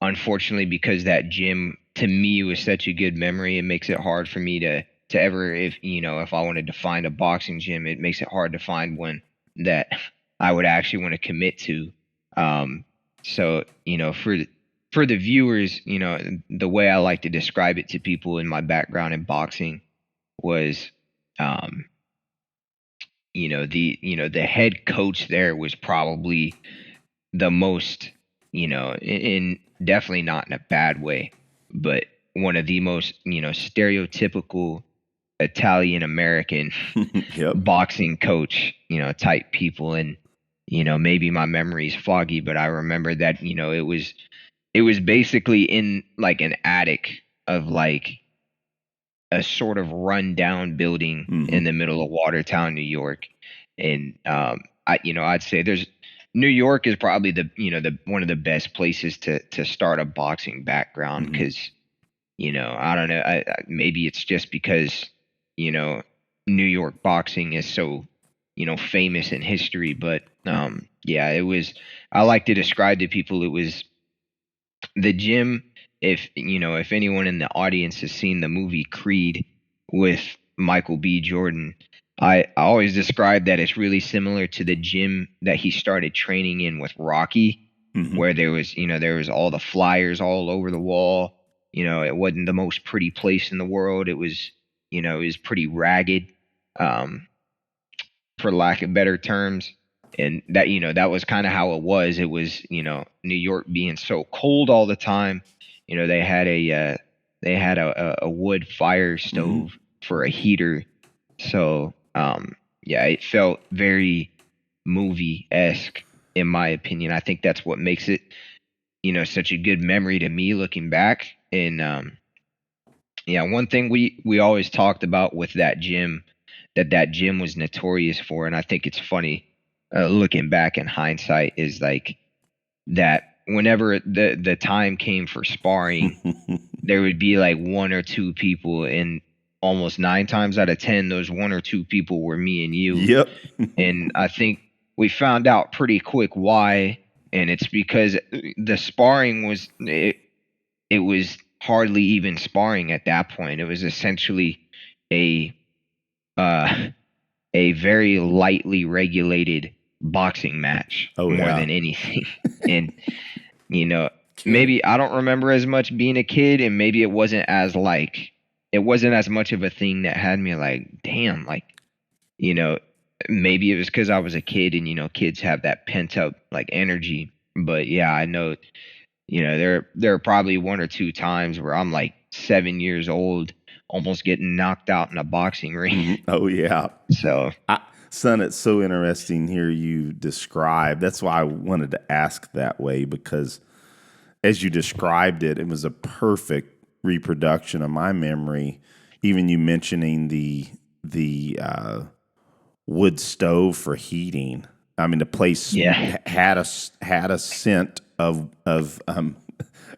Unfortunately, because that gym to me was such a good memory, it makes it hard for me to ever, if I wanted to find a boxing gym, it makes it hard to find one that I would actually want to commit to. So for the viewers, the way I like to describe it to people in my background in boxing was, the head coach there was probably the most, in definitely not in a bad way, but one of the most, stereotypical Italian American Yep. boxing coach, type people. And, maybe my memory is foggy, but I remember that, it was basically in like an attic of like a sort of rundown building in the middle of Watertown, New York. And I'd say New York is probably the one of the best places to start a boxing background, because I don't know, maybe it's just because New York boxing is so famous in history, but it was, I like to describe to people, it was the gym. If anyone in the audience has seen the movie Creed with Michael B. Jordan, I always describe that it's really similar to the gym that he started training in with Rocky, where there was all the flyers all over the wall. It wasn't the most pretty place in the world. It was pretty ragged, for lack of better terms. And that that was kind of how it was. It was New York being so cold all the time. They had a wood fire stove for a heater. So it felt very movie-esque, in my opinion. I think that's what makes it such a good memory to me looking back. And one thing we always talked about with that gym was notorious for, and I think it's funny looking back in hindsight, is like that whenever the time came for sparring, there would be like one or two people, and almost 9 times out of 10, those one or two people were me and you. Yep. And I think we found out pretty quick why, and it's because the sparring was it was hardly even sparring at that point. It was essentially a very lightly regulated boxing match, more than anything. And maybe I don't remember as much being a kid, and maybe it wasn't as much of a thing that had me like, damn, like, you know, maybe it was because I was a kid, and kids have that pent up like energy. But yeah, I know, there are probably one or two times where I'm like 7 years old, almost getting knocked out in a boxing ring. Oh yeah. So Son, it's so interesting here you describe. That's why I wanted to ask that way, because as you described it, it was a perfect reproduction of my memory. Even you mentioning the wood stove for heating. I mean, the place had a scent of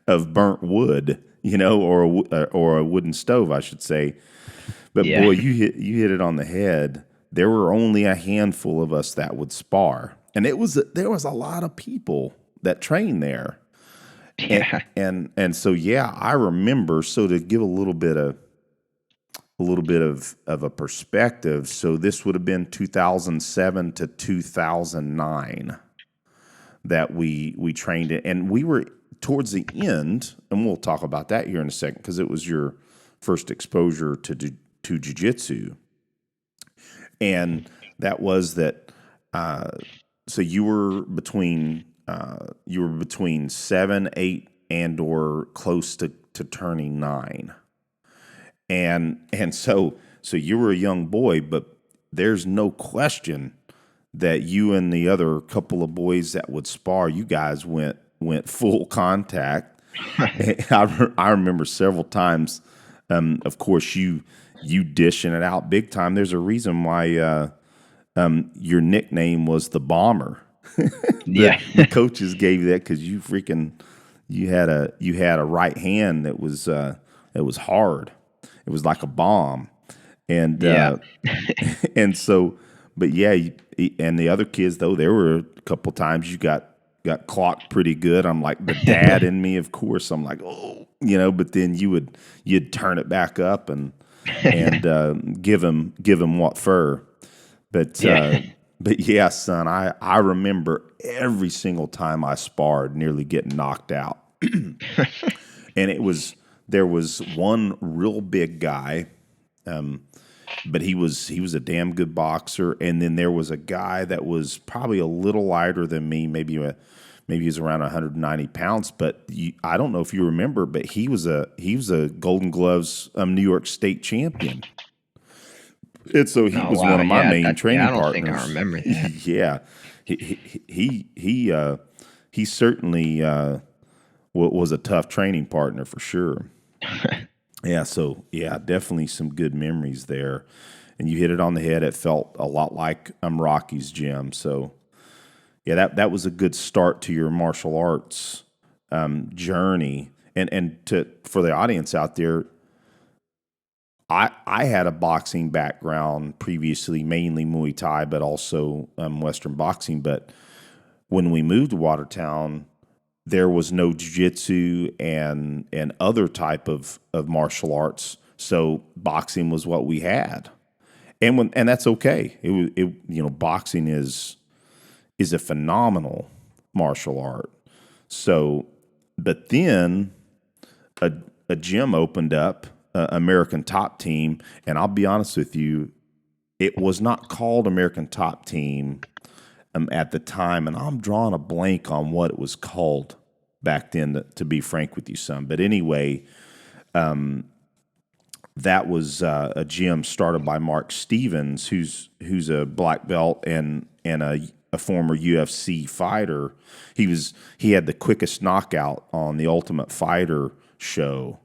burnt wood, or a wooden stove, I should say. But boy, you hit it on the head. There were only a handful of us that would spar, and there was a lot of people that trained there. Yeah. And so yeah, I remember. So to give a little bit of a perspective, so this would have been 2007 to 2009 that we trained it, and we were towards the end, and we'll talk about that here in a second because it was your first exposure to jiu-jitsu. And that was that. So you were between 7, 8, and or close to turning 9, and so you were a young boy, but there's no question that you and the other couple of boys that would spar, you guys went full contact. I remember several times. Of course, you dishing it out big time. There's a reason why your nickname was the Bomber. The coaches gave you that because you had a right hand that was hard. It was like a bomb, and and so, but yeah, and the other kids though, there were a couple times you got clocked pretty good. I'm like the dad in me, of course. I'm like, oh, but then you'd turn it back up and give him what for. But yeah, son, I remember every single time I sparred nearly getting knocked out. And there was one real big guy, but he was a damn good boxer. And then there was a guy that was probably a little lighter than me, maybe he was around 190 pounds. But I don't know if you remember, but he was a Golden Gloves New York State champion. And so he was one of my main training partners. I don't think I remember that. Yeah, he certainly was a tough training partner for sure. Yeah, so yeah, definitely some good memories there. And you hit it on the head. It felt a lot like Rocky's gym. So yeah, that was a good start to your martial arts journey. And for the audience out there, I had a boxing background previously, mainly Muay Thai, but also Western boxing. But when we moved to Watertown, there was no jiu-jitsu and other type of martial arts. So boxing was what we had, and that's okay. Boxing is a phenomenal martial art. So, but then a gym opened up, American Top Team, and I'll be honest with you, it was not called American Top Team at the time, and I'm drawing a blank on what it was called back then, to be frank with you, son. But anyway, that was a gym started by Mark Stevens, who's a black belt and a former UFC fighter. He had the quickest knockout on the Ultimate Fighter show.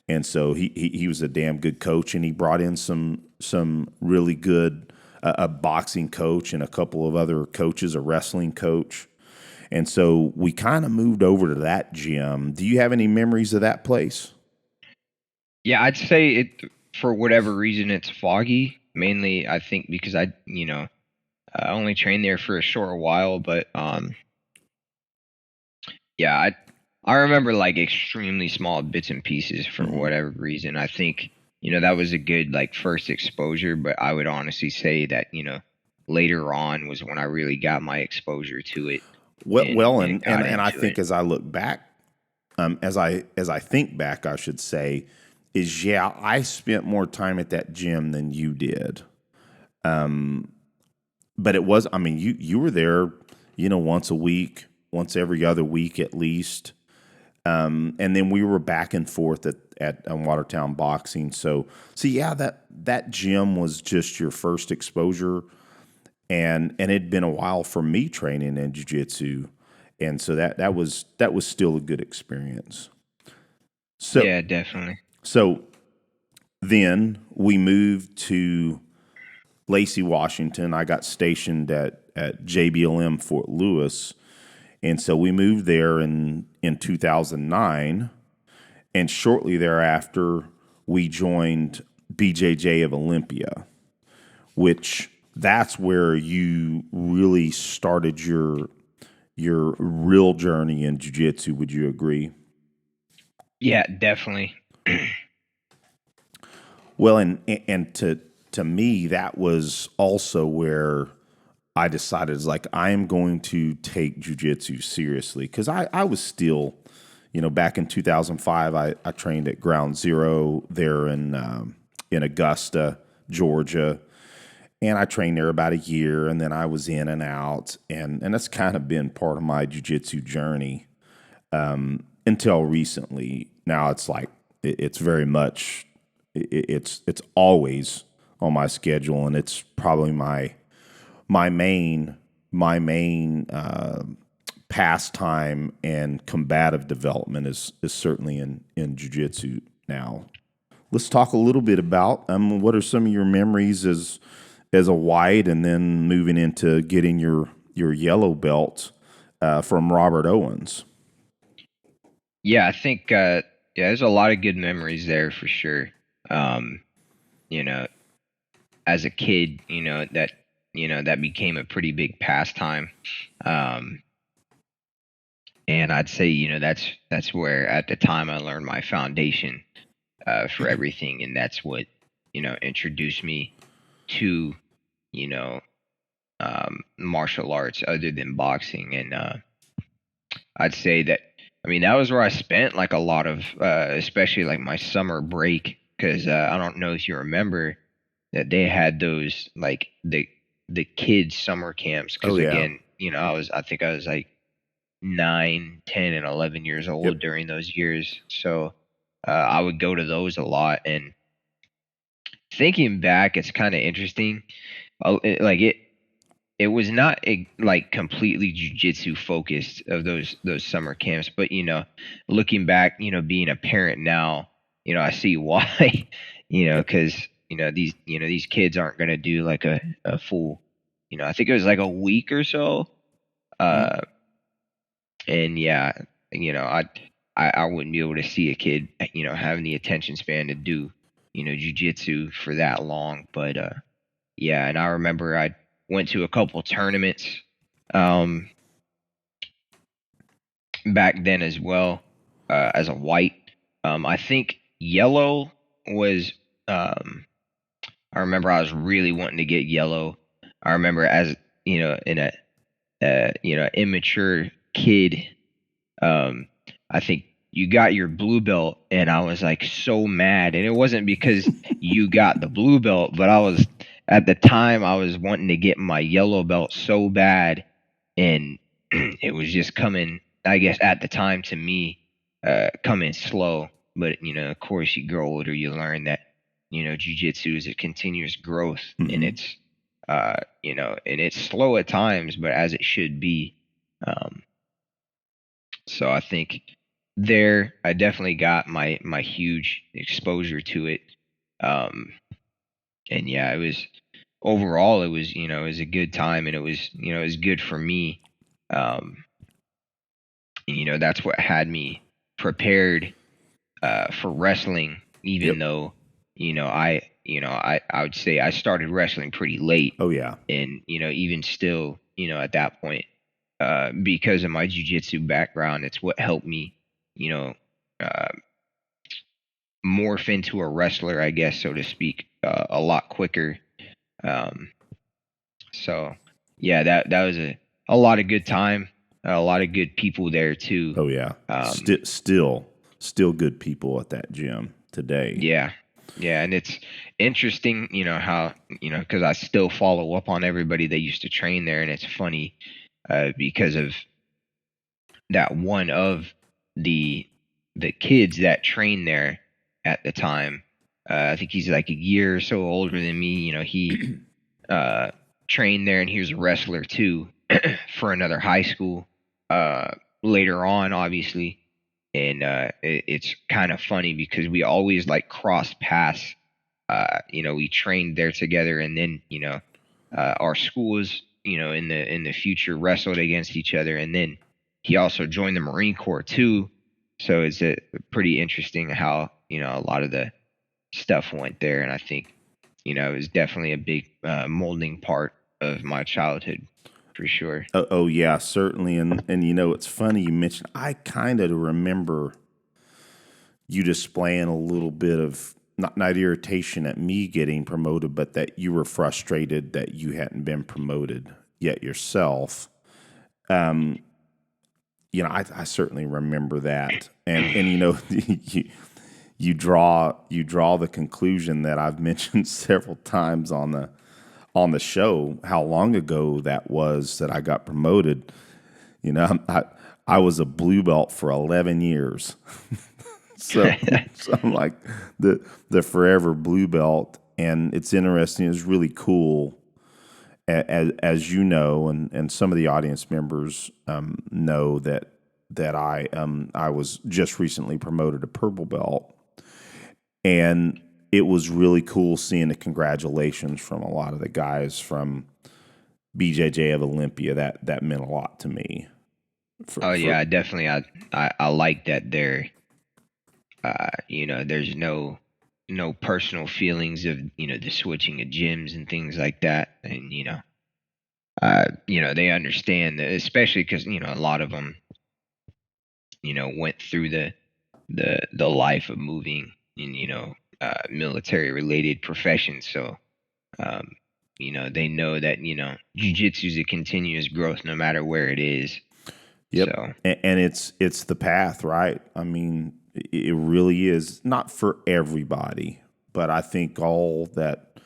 And so he was a damn good coach, and he brought in some really good a boxing coach and a couple of other coaches, a wrestling coach. And so we kind of moved over to that gym. Do you have any memories of that place? Yeah, I'd say it, for whatever reason, it's foggy. Mainly, I think because I only trained there for a short while, but yeah, I remember like extremely small bits and pieces for whatever reason. I think, that was a good like first exposure, but I would honestly say that, later on was when I really got my exposure to it. And I think as I look back as I think back, I should say, is I spent more time at that gym than you did. But it was, I mean, you were there, once a week, once every other week at least. And then we were back and forth at Watertown Boxing. So yeah, that gym was just your first exposure, and it'd been a while for me training in jiu-jitsu, and so that was still a good experience. So Yeah, definitely. so then we moved to Lacey, Washington. I got stationed at JBLM Fort Lewis, and so we moved there in 2009, and shortly thereafter we joined BJJ of Olympia, which that's where you really started your real journey in jiu-jitsu. Would you agree? Yeah, definitely. Well, and to me, that was also where I decided, is like, I am going to take jiu-jitsu seriously, because I was still, back in 2005, I trained at Ground Zero there in Augusta, Georgia, and I trained there about a year, and then I was in and out, and that's kind of been part of my jiu-jitsu journey until recently. Now it's like it's very much it's always on my schedule, and it's probably my main pastime and combative development is certainly in jiu-jitsu now. Let's talk a little bit about what are some of your memories as a white, and then moving into getting your yellow belt from Robert Owens. Yeah, I think there's a lot of good memories there for sure. You know, as a kid, that became a pretty big pastime. And I'd say, that's where at the time I learned my foundation for everything, and that's what introduced me to martial arts other than boxing. And I'd say that, I mean, that was where I spent like a lot of especially like my summer break, because I don't know if you remember that they had those like the kids summer camps, because again, I think I was like 9, 10, and 11 years old during those years. So I would go to those a lot. And thinking back, it's kind of interesting. It was not like completely jujitsu focused of those summer camps, but looking back, being a parent now, I see why. Because these kids aren't going to do like a full, I think it was like a week or so. And yeah, I wouldn't be able to see a kid, having the attention span to do, jujitsu for that long. But yeah, and I remember I went to a couple tournaments back then as well, as a white. I think yellow was. I remember I was really wanting to get yellow. I remember as in a immature kid. I think you got your blue belt, and I was like so mad, and it wasn't because you got the blue belt, but at the time I was wanting to get my yellow belt so bad, and it was just coming, I guess at the time to me, coming slow. But of course, you grow older, you learn that jiu-jitsu is a continuous growth, and it's and it's slow at times, but as it should be. So I think there, I definitely got my huge exposure to it. And yeah, it was overall, it was it was a good time, and it was it was good for me. And, that's what had me prepared for wrestling, even though I would say I started wrestling pretty late. Oh yeah. And even still, at that point, because of my jujitsu background, it's what helped me, uh, morph into a wrestler, I guess, so to speak, a lot quicker. So yeah, that was a lot of good time. a lot of good people there too. Oh yeah, still good people at that gym today. Yeah. Yeah, and it's interesting, how, because I still follow up on everybody that used to train there, and it's funny because of that one of the kids that trained there at the time. I think he's like a year or so older than me. He trained there, and he was a wrestler too for another high school later on, obviously. And it's kind of funny because we always like cross paths. We trained there together, and then our schools, in the future wrestled against each other, and then he also joined the Marine Corps too. So it's pretty interesting how a lot of the stuff went there, and I think it was definitely a big molding part of my childhood for sure. Oh yeah, certainly. And it's funny you mentioned. I kind of remember you displaying a little bit of not irritation at me getting promoted, but that you were frustrated that you hadn't been promoted yet yourself. I certainly remember that, and you draw the conclusion that I've mentioned several times on the show, how long ago that was that I got promoted. I was a blue belt for 11 years. so I'm like the forever blue belt. And it's interesting. It's really cool, as you know, and some of the audience members know that I was just recently promoted to purple belt. And it was really cool seeing the congratulations from a lot of the guys from BJJ of Olympia. That meant a lot to me. Yeah, definitely. I like that there. There's no personal feelings of the switching of gyms and things like that, and they understand that, especially because a lot of them went through the life of moving in military related professions, so they know that jiu-jitsu is a continuous growth no matter where it is. Yep. So. And it's the path, right? I mean, it really is, not for everybody, but I think all that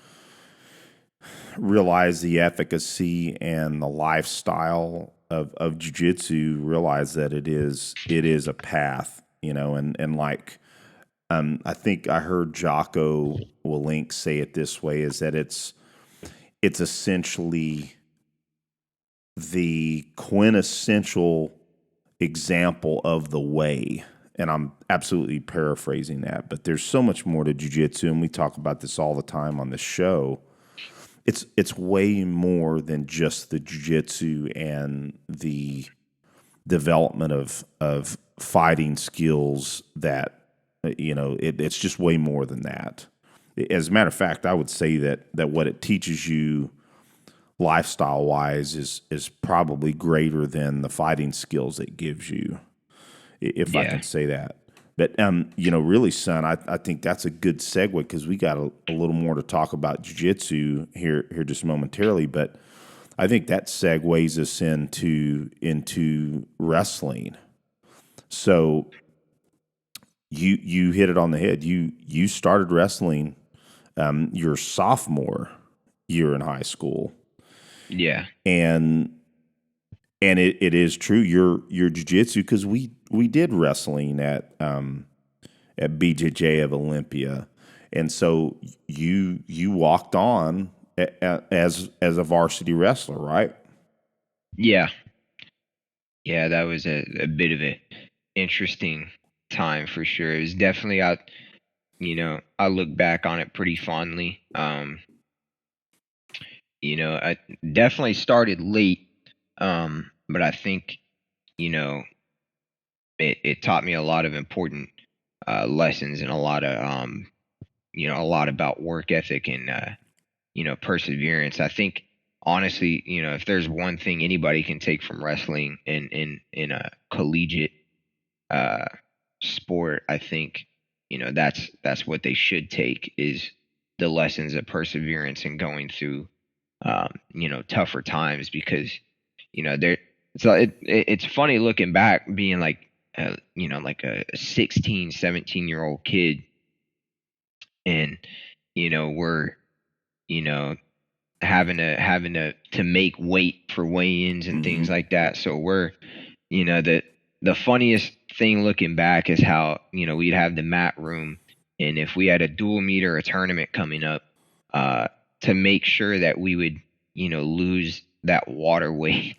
realize the efficacy and the lifestyle of jiu-jitsu realize that it is a path, and like I think I heard Jocko Willink say it this way, is that it's essentially the quintessential example of the way. And I'm absolutely paraphrasing that, but there's so much more to jiu-jitsu, and we talk about this all the time on the show. It's way more than just the jiu-jitsu and the development of fighting skills that, it's just way more than that. As a matter of fact, I would say that what it teaches you lifestyle-wise is probably greater than the fighting skills it gives you, if I can say that. But, really, son, I think that's a good segue, because we got a little more to talk about jiu-jitsu here just momentarily. But I think that segues us into wrestling. So you hit it on the head. You started wrestling your sophomore year in high school. Yeah. And it is true. Your jiu-jitsu, because we did wrestling at BJJ of Olympia, and so you walked on as a varsity wrestler, right? Yeah. Yeah, that was a bit of an interesting time for sure. It was definitely I look back on it pretty fondly. I definitely started late, but I think it taught me a lot of important lessons, and a lot about work ethic and perseverance. I think honestly, if there's one thing anybody can take from wrestling in a collegiate sport, I think that's what they should take, is the lessons of perseverance and going through tougher times, because there So it's funny looking back, being like, you know, like a 16, 17-year-old kid, and you know, we're, you know, having to make weight for weigh-ins and things like that. So we're, you know, the funniest thing looking back is how, you know, we'd have the mat room, and if we had a dual meet or a tournament coming up, to make sure that we would, you know, lose that water weight,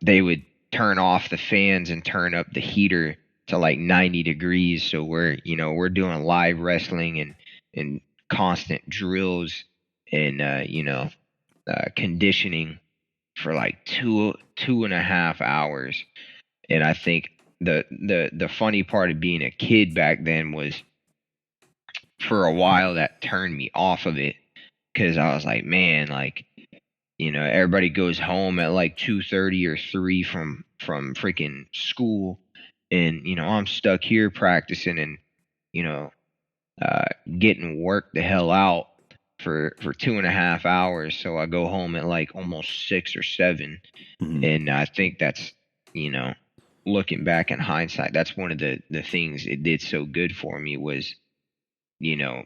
they would turn off the fans and turn up the heater to like 90 degrees. So we're, you know, we're doing live wrestling and constant drills and, you know, conditioning for like 2.5 hours. And I think the funny part of being a kid back then was, for a while, that turned me off of it, because I was like, man, like, you know, everybody goes home at like 2:30 or 3 from freaking school, and you know, I'm stuck here practicing and, you know, getting worked the hell out for 2.5 hours. So I go home at like almost 6 or 7, and I think that's, you know, looking back in hindsight, that's one of the things it did so good for me was, you know,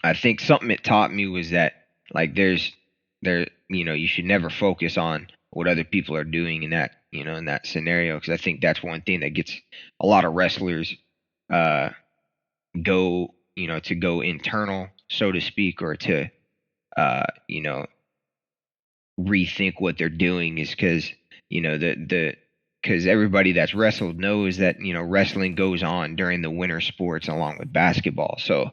I think something it taught me was that, like, you know, you should never focus on what other people are doing in that, you know, in that scenario, because I think that's one thing that gets a lot of wrestlers uh go, you know, to go internal, so to speak, or to you know, rethink what they're doing, is because, you know, because everybody that's wrestled knows that, you know, wrestling goes on during the winter sports along with basketball. So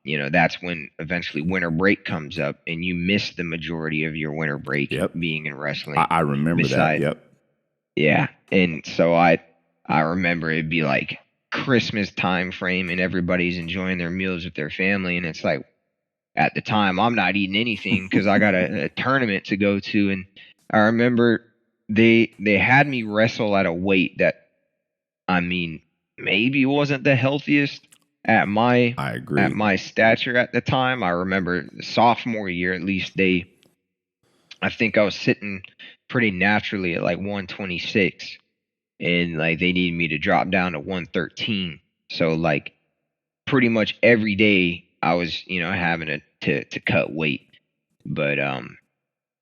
you know, that's when eventually winter break comes up, and you miss the majority of your winter break being in wrestling. I remember that. Yep. Yeah. And so I remember it'd be like Christmas time frame, and everybody's enjoying their meals with their family. And it's like, at the time, I'm not eating anything because I got a tournament to go to. And I remember they had me wrestle at a weight that, I mean, maybe wasn't the healthiest at my I agree. at my stature at the time. I remember sophomore year, at least, I think I was sitting pretty naturally at like 126, and like they needed me to drop down to 113. So like pretty much every day I was, you know, having to cut weight. But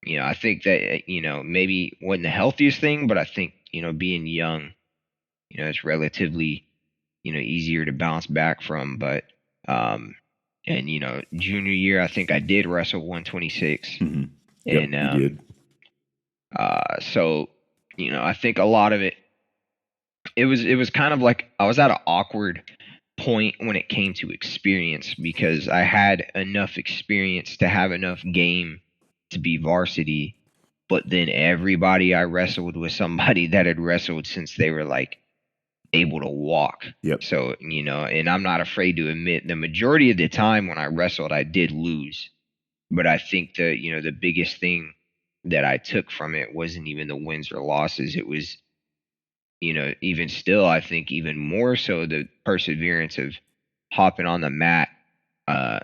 you know, I think that, you know, maybe wasn't the healthiest thing, but I think, you know, being young, you know, it's relatively, you know, easier to bounce back from. But and you know, junior year, I think I did wrestle 126. Yep, And you did. So, you know, I think a lot of it was kind of like I was at an awkward point when it came to experience, because I had enough experience to have enough game to be varsity, but then everybody I wrestled was somebody that had wrestled since they were like able to walk. Yep. So, you know, and I'm not afraid to admit, the majority of the time when I wrestled, I did lose. But I think the, you know, the biggest thing that I took from it wasn't even the wins or losses. It was, you know, even still, I think even more so the perseverance of hopping on the mat,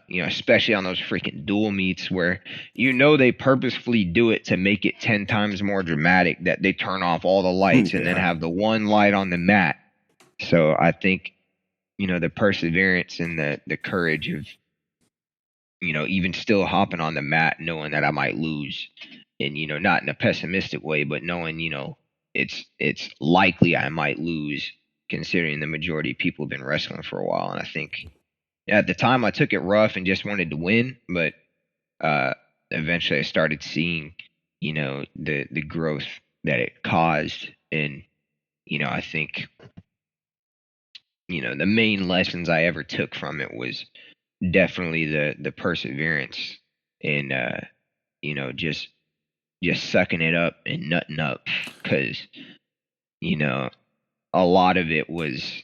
you know, especially on those freaking dual meets where, you know, they purposefully do it to make it 10 times more dramatic, that they turn off all the lights and then have the one light on the mat. So I think, you know, the perseverance and the courage of, you know, even still hopping on the mat, knowing that I might lose, and, you know, not in a pessimistic way, but knowing, you know, it's likely I might lose, considering the majority of people have been wrestling for a while. And I think at the time I took it rough and just wanted to win, but eventually I started seeing, you know, the growth that it caused. And, you know, I think, you know, the main lessons I ever took from it was definitely the perseverance, and you know, just sucking it up and nutting up, because, you know, a lot of it was,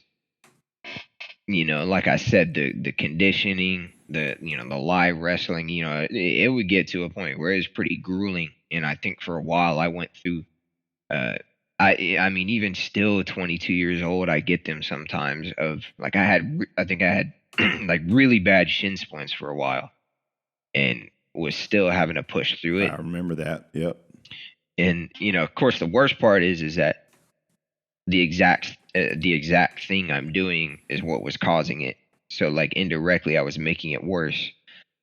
you know, like I said, the conditioning, the, you know, the live wrestling, you know, it would get to a point where it was pretty grueling. And I think for a while I went through, I mean, even still 22 years old, I get them sometimes, of like, I think I had like really bad shin splints for a while, and was still having to push through it. I remember that. Yep. And of course, the worst part is that the exact thing I'm doing is what was causing it. So like indirectly, I was making it worse,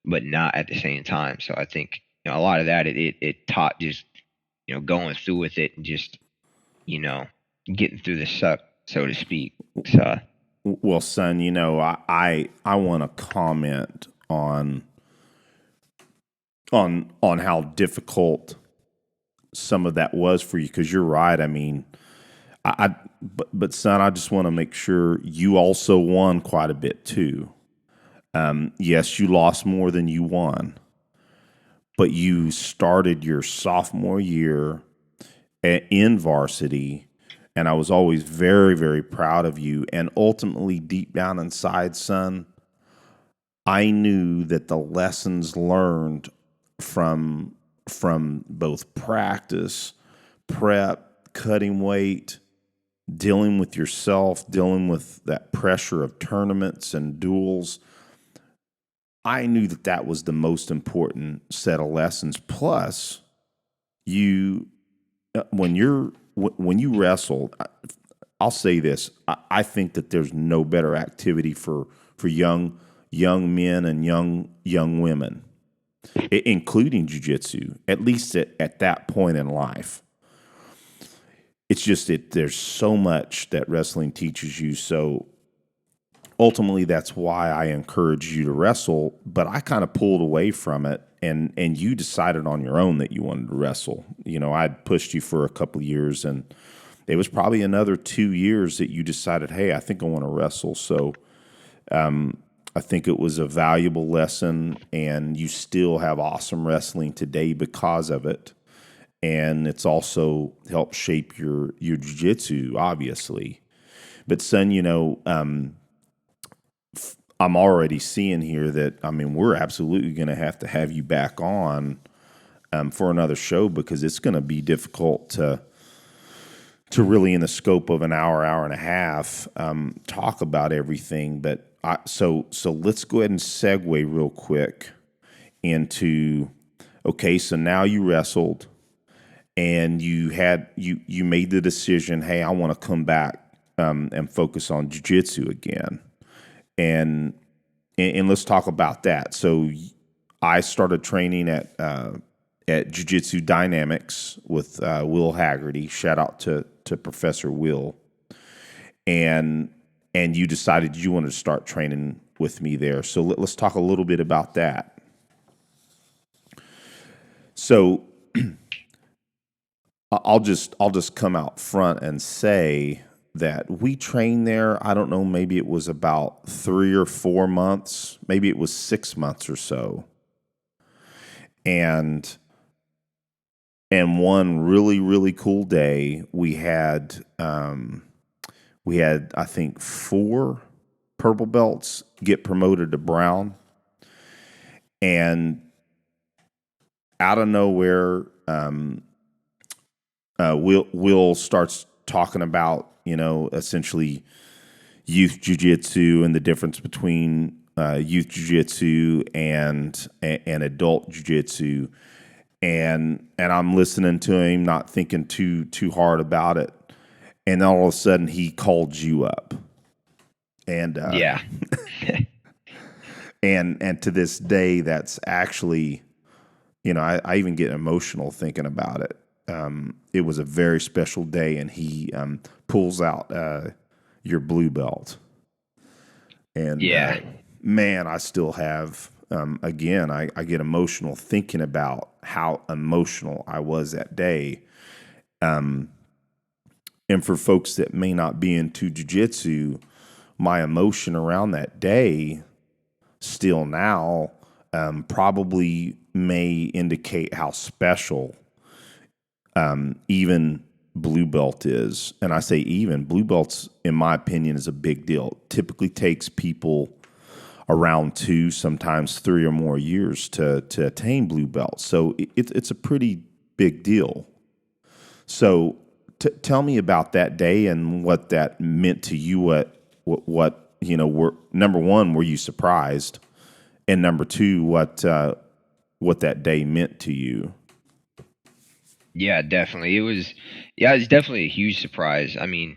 but not at the same time. So I think a lot of that it taught just going through with it and just getting through the suck, so to speak. So Well, son, I want to comment on how difficult some of that was for you, because you're right. I mean, but son, I just want to make sure you also won quite a bit too. Yes, you lost more than you won, but you started your sophomore year in varsity, and I was always very, very proud of you. And ultimately, deep down inside, son, I knew that the lessons learned from both practice, prep, cutting weight, dealing with yourself, dealing with that pressure of tournaments and duels, I knew that that was the most important set of lessons. Plus, you when you wrestle, I'll say this: I think that there's no better activity for young men and young women, including jiu-jitsu, at least at that point in life. It's just that there's so much that wrestling teaches you. So ultimately, that's why I encourage you to wrestle. But I kind of pulled away from it, and you decided on your own that you wanted to wrestle. I'd pushed you for a couple of years, and it was probably another 2 years that you decided, hey, I think I want to wrestle. So I think it was a valuable lesson, and you still have awesome wrestling today because of it. And it's also helped shape your jiu-jitsu, obviously. But son, I'm already seeing here that, I mean, we're absolutely going to have you back on for another show, because it's going to be difficult to really, in the scope of an hour and a half, talk about everything. But so let's go ahead and segue real quick into, okay, so now you wrestled and you made the decision, hey, I want to come back and focus on jiu-jitsu again. And let's talk about that. So I started training at Jiu-Jitsu Dynamics with Will Haggerty. Shout out to Professor Will. And you decided you wanted to start training with me there. So let's talk a little bit about that. So I'll just come out front and say that we trained there. I don't know, maybe it was about 3 or 4 months, maybe it was 6 months or so. And one really, really cool day, we had I think 4 purple belts get promoted to brown, and out of nowhere, Will starts talking about, essentially youth jiu-jitsu and the difference between youth jiu-jitsu and adult jiu-jitsu. And I'm listening to him, not thinking too hard about it. And all of a sudden he called you up. And yeah. and to this day, that's actually, I even get emotional thinking about it. It was a very special day, and he pulls out your blue belt. And yeah, man, I still have, again, I get emotional thinking about how emotional I was that day. And for folks that may not be into jiu-jitsu, my emotion around that day still now probably may indicate how special even blue belt is. And I say even, blue belts, in my opinion, is a big deal. It typically takes people around 2, sometimes 3 or more years to attain blue belt. So it's a pretty big deal. So tell me about that day and what that meant to you. What number one, were you surprised? And number 2, what that day meant to you? Yeah, definitely. It's definitely a huge surprise. I mean,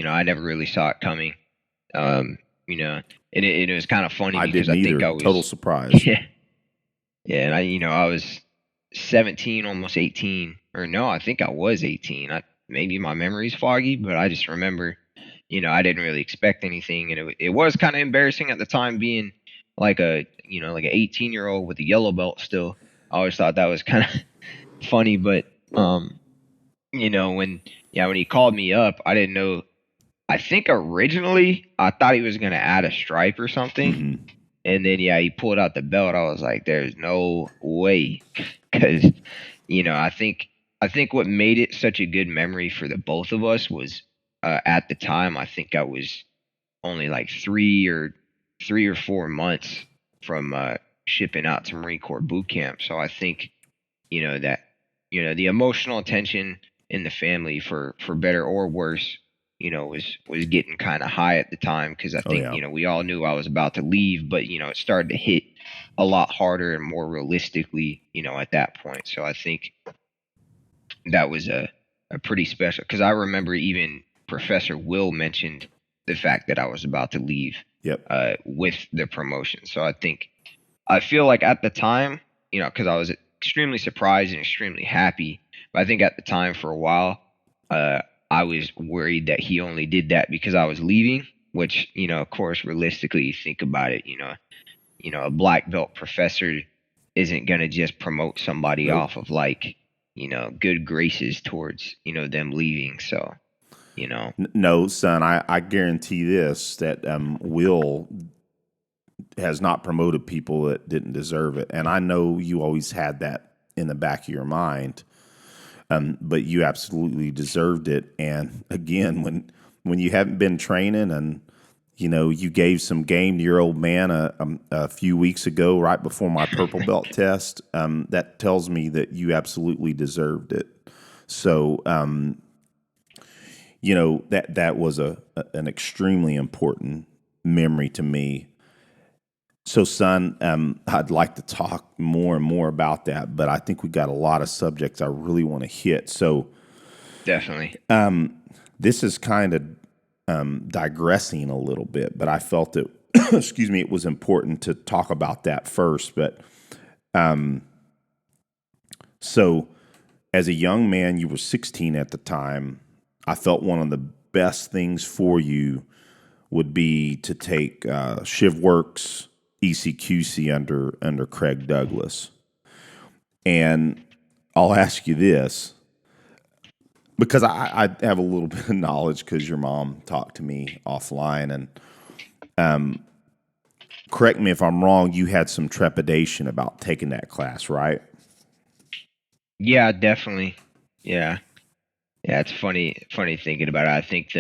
I never really saw it coming. Um, and it was kind of funny I because didn't I think either. I Total was, surprise. yeah, yeah, and I was 17, almost 18, or no, I think I was 18. Maybe my memory's foggy, but I just remember, I didn't really expect anything, and it was kind of embarrassing at the time being like like an 18-year-old with a yellow belt still. I always thought that was kind of funny, but when when he called me up, I didn't know. I think originally I thought he was gonna add a stripe or something, Hmm. and then he pulled out the belt. I was like, "There's no way," because I think what made it such a good memory for the both of us was at the time I think I was only like 3 or 4 months from shipping out to Marine Corps boot camp. So I think that the emotional attention in the family for better or worse was getting kind of high at the time because I Oh think yeah. we all knew I was about to leave, but it started to hit a lot harder and more realistically at that point. So I think that was a pretty special because I remember even Professor Will mentioned the fact that I was about to leave Yep. with the promotion. So I feel like at the time, because I was extremely surprised and extremely happy, but I think at the time for a while, uh, I was worried that he only did that because I was leaving. Which of course, realistically, you think about it, a black belt professor isn't gonna just promote somebody Nope. off of like good graces towards them leaving. So No, son, I guarantee this that Will has not promoted people that didn't deserve it. And I know you always had that in the back of your mind, but you absolutely deserved it. And again, when you haven't been training and you gave some game to your old man a few weeks ago, right before my purple belt test, that tells me that you absolutely deserved it. So, that was an extremely important memory to me. So, son, I'd like to talk more and more about that, but I think we got a lot of subjects I really want to hit. So, definitely. this is kind of digressing a little bit, but I felt it. Excuse me, it was important to talk about that first. But so, as a young man, you were 16 at the time. I felt one of the best things for you would be to take ShivWorks ECQC under Craig Douglas. And I'll ask you this because I have a little bit of knowledge because your mom talked to me offline, and correct me if I'm wrong, you had some trepidation about taking that class, right? Yeah, definitely. Yeah. Yeah, it's funny thinking about it. I think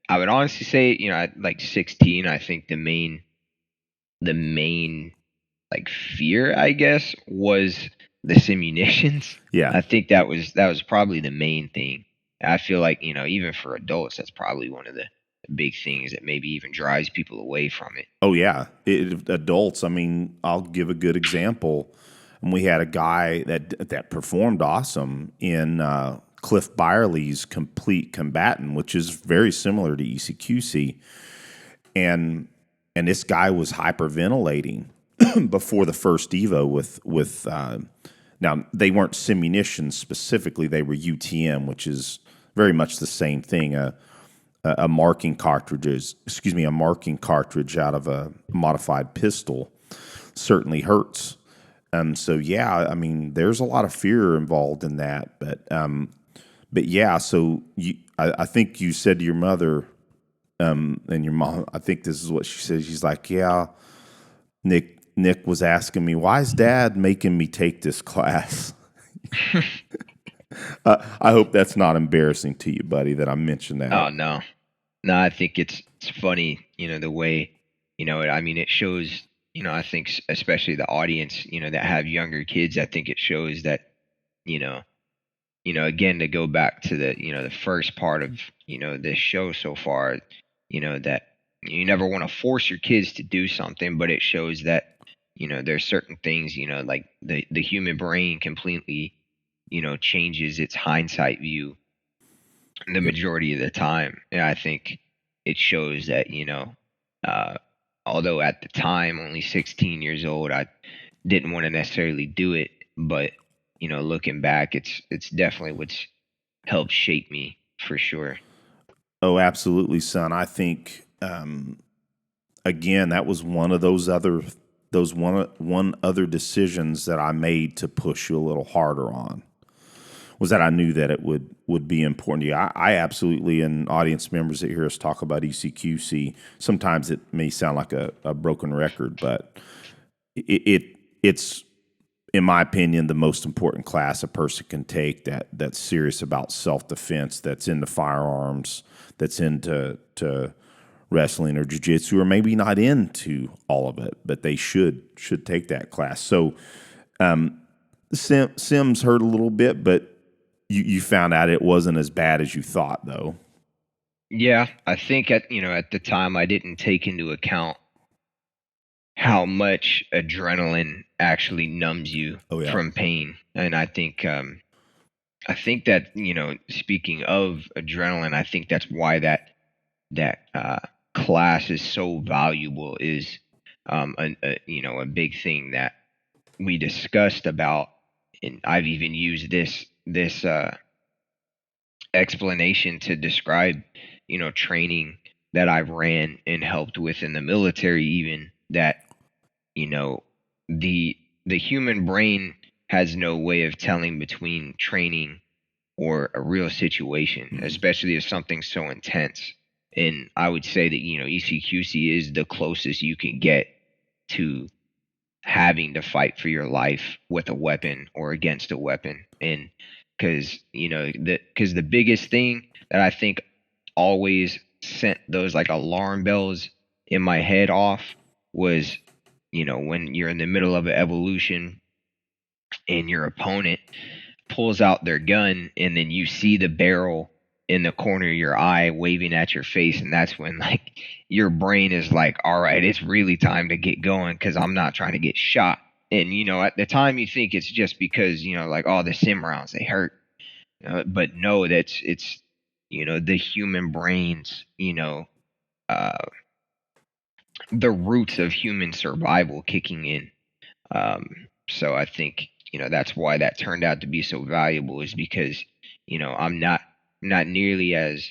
I would honestly say, at like 16, I think the main like fear, I guess, was the simunitions. Yeah. I think that was probably the main thing. I feel like, even for adults, that's probably one of the big things that maybe even drives people away from it. Oh yeah, adults. I mean, I'll give a good example. And we had a guy that performed awesome in Cliff Byerly's Complete Combatant, which is very similar to ECQC, and this guy was hyperventilating before the first Evo with. Now they weren't simunitions specifically; they were UTM, which is very much the same thing. A marking a marking cartridge out of a modified pistol certainly hurts. So yeah, I mean, there's a lot of fear involved in that, but yeah. So I think you said to your mother, and your mom, I think this is what she said. She's like, yeah, Nick was asking me, why is Dad making me take this class? I hope that's not embarrassing to you, buddy, that I mentioned Oh that. no. No, I think it's funny, the way, I mean, it shows, I think especially the audience, that have younger kids, I think it shows that, you know, again, to go back to the first part of, this show so far, that you never want to force your kids to do something, but it shows that, there's certain things, like the human brain completely changes its hindsight view the majority of the time. And I think it shows that, uh, although at the time, only 16 years old, I didn't want to necessarily do it, but, looking back, it's definitely what's helped shape me for sure. Oh, absolutely, son. I think again, that was one of those one other decisions that I made to push you a little harder on. Was that I knew that it would be important to you. I absolutely, and audience members that hear us talk about ECQC, sometimes it may sound like a broken record, but it's in my opinion the most important class a person can take that's serious about self-defense, that's into firearms, that's into wrestling or jiu-jitsu, or maybe not into all of it, but they should take that class. So Sims hurt a little bit, but you found out it wasn't as bad as you thought, though. Yeah, I think at the time I didn't take into account how much adrenaline actually numbs you from pain, and I think that speaking of adrenaline, I think that's why that class is so valuable. Is a big thing that we discussed about, and I've even used this explanation to describe training that I've ran and helped with in the military, even that the human brain has no way of telling between training or a real situation, especially if something's so intense. And I would say that ECQC is the closest you can get to having to fight for your life with a weapon or against a weapon. And because the biggest thing that I think always sent those like alarm bells in my head off was when you're in the middle of an evolution and your opponent pulls out their gun and then you see the barrel in the corner of your eye waving at your face, and that's when like your brain is like, all right, it's really time to get going because I'm not trying to get shot. And at the time you think it's just because like, oh, the sim rounds, they hurt, but no, it's the human brain's uh the roots of human survival kicking in. So I think that's why that turned out to be so valuable, is because I'm not nearly as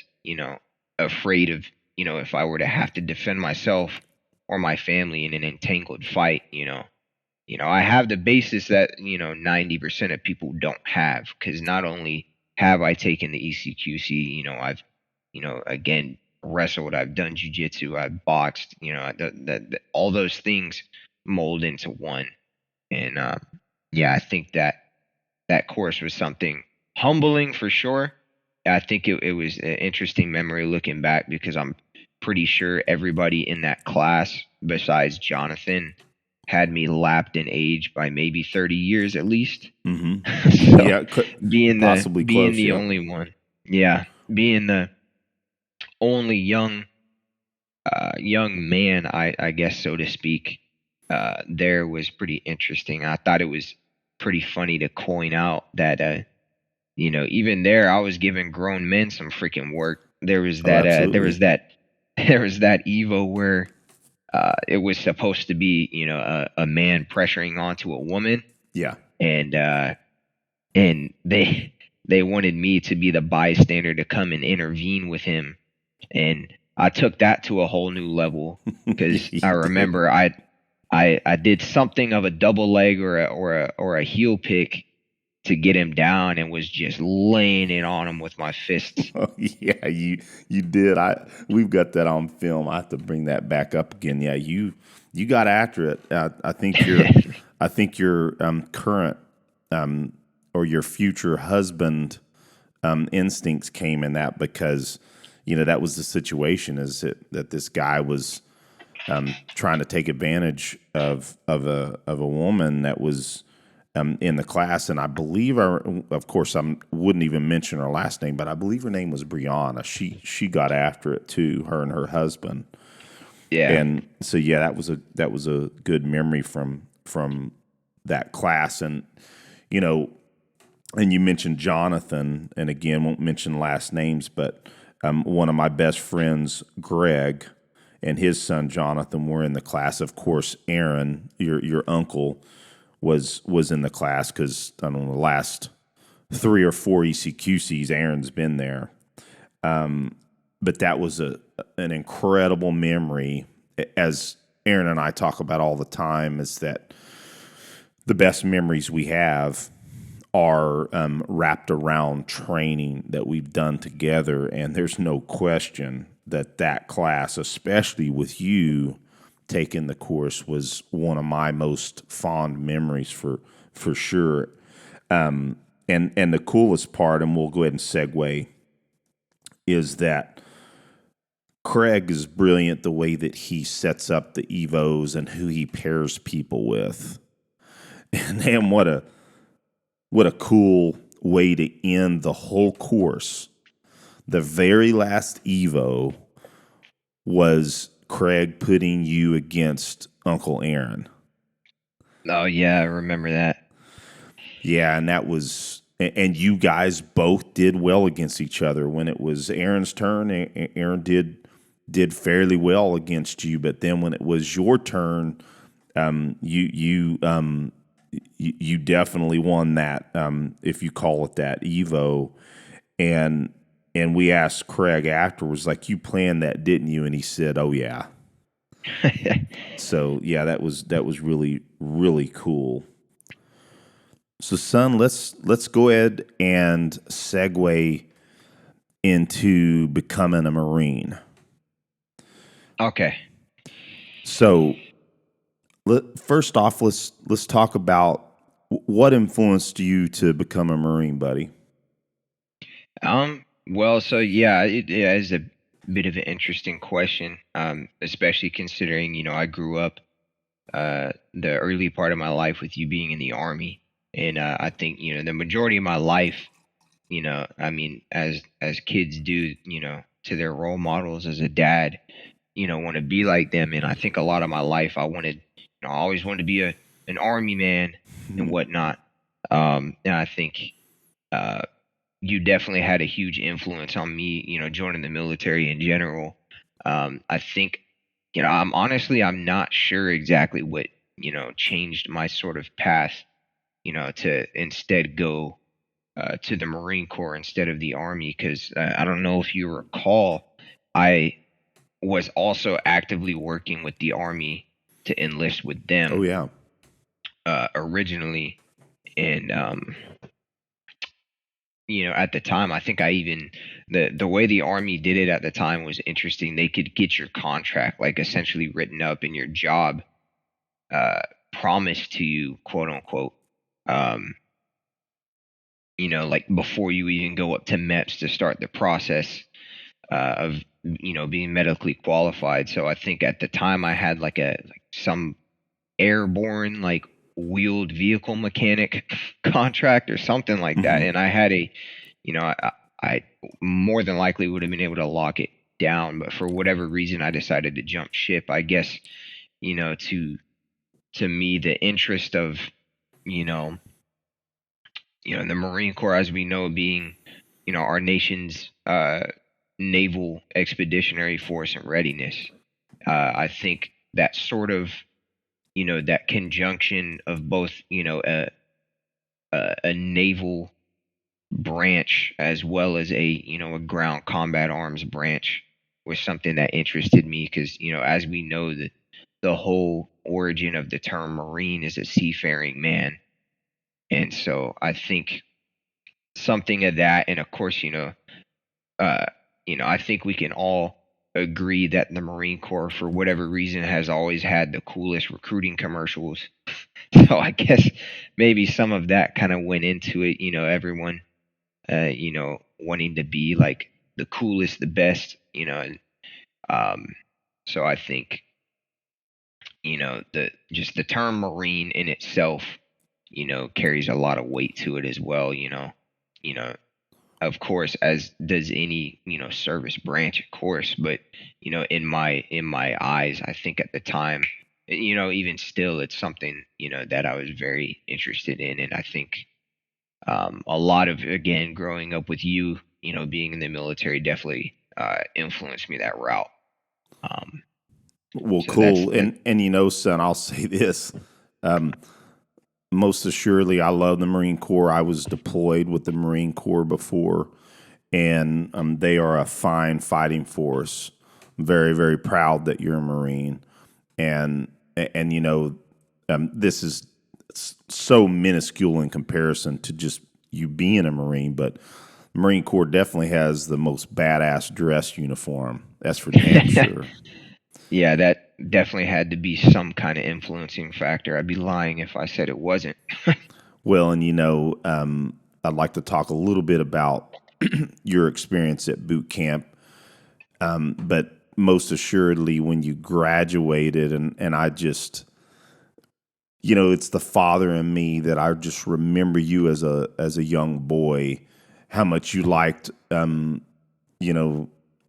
afraid of if I were to have to defend myself or my family in an entangled fight. I have the basis that 90% of people don't have, because not only have I taken the ECQC, I've again wrestled, I've done jujitsu, I've boxed, all those things mold into one. And yeah, I think that course was something humbling for sure. I think it was an interesting memory looking back, because I'm pretty sure everybody in that class besides Jonathan had me lapped in age by maybe 30 years at least. Mm-hmm. So Yeah, being close, the only one. Yeah, being the only young man, I guess, so to speak, there was pretty interesting. I thought it was pretty funny to coin out that even there I was giving grown men some freaking work. There was that there was that Evo where it was supposed to be a man pressuring onto a woman. Yeah. And they wanted me to be the bystander to come and intervene with him, and I took that to a whole new level, because I remember I did something of a double leg or a heel pick to get him down, and was just laying it on him with my fists. Oh, yeah, you did. We've got that on film. I have to bring that back up again. Yeah, you got after it. I think your current or your future husband instincts came in that, because that was the situation, is that this guy was trying to take advantage of a woman that was in the class, and I believe of course, I wouldn't even mention her last name, but I believe her name was Brianna. She got after it too, her and her husband. Yeah. And so yeah, that was a good memory from that class. And and you mentioned Jonathan, and again, won't mention last names, but one of my best friends, Greg, and his son Jonathan were in the class. Of course, Aaron, your uncle, was in the class because I don't know, the last 3 or 4 ECQCs, Aaron's been there. But that was an incredible memory, as Aaron and I talk about all the time, is that the best memories we have are wrapped around training that we've done together. And there's no question that class, especially with you taking the course, was one of my most fond memories for sure. And the coolest part, and we'll go ahead and segue, is that Craig is brilliant the way that he sets up the Evos and who he pairs people with. And man, what a cool way to end the whole course. The very last Evo was Craig putting you against Uncle Aaron. Oh, yeah, I remember that. Yeah, and that was, and you guys both did well against each other. When it was Aaron's turn, Aaron did fairly well against you, but then when it was your turn, you definitely won that, if you call it that, Evo. And we asked Craig afterwards, like, you planned that, didn't you? And he said, "Oh yeah." So yeah, that was really, really cool. So son, let's go ahead and segue into becoming a Marine. Okay. So first off, let's talk about what influenced you to become a Marine, buddy. Well, so yeah, it is a bit of an interesting question, especially considering, I grew up the early part of my life with you being in the Army. And I think, the majority of my life, I mean, as kids do, to their role models as a dad, want to be like them. And I think a lot of my life I wanted, I always wanted to be an Army man and whatnot. And I think you definitely had a huge influence on me, joining the military in general. I think, I'm not sure exactly what, changed my sort of path, to instead go to the Marine Corps instead of the Army. Because I don't know if you recall, I was also actively working with the Army to enlist with them. Oh yeah. Originally. And, at the time, I think I even the way the Army did it at the time was interesting. They could get your contract like essentially written up and your job promised to you, quote unquote, like before you even go up to MEPS to start the process of being medically qualified. So I think at the time I had like some airborne like wheeled vehicle mechanic contract or something like that, and I had I more than likely would have been able to lock it down, but for whatever reason I decided to jump ship. I guess to me the interest of the Marine Corps, as we know, being our nation's naval expeditionary force and readiness. I think that sort of that conjunction of both a naval branch as well as a ground combat arms branch was something that interested me, because as we know, that the whole origin of the term Marine is a seafaring man. And so I think something of that, and of course, I think we can all agree that the Marine Corps, for whatever reason, has always had the coolest recruiting commercials. So I guess maybe some of that kind of went into it, everyone, wanting to be like the coolest, the best, and so I think, the term Marine in itself, carries a lot of weight to it as well, you know, of course, as does any service branch, of course. But in my eyes, I think at the time, even still, it's something that I was very interested in. And I think A lot of, again, growing up with you, being in the military definitely influenced me that route. Well, So that's cool. And son, I'll say this. Most assuredly, I love the Marine Corps. I was deployed with the Marine Corps before, and they are a fine fighting force. I'm very, very proud that you're a Marine, and this is so minuscule in comparison to just you being a Marine, but the Marine Corps definitely has the most badass dress uniform. That's for damn sure. Yeah, that definitely had to be some kind of influencing factor. I'd be lying if I said it wasn't. Well, and I'd like to talk a little bit about your experience at boot camp, but most assuredly when you graduated, and I just, it's the father in me that I just remember you as a young boy, how much you liked,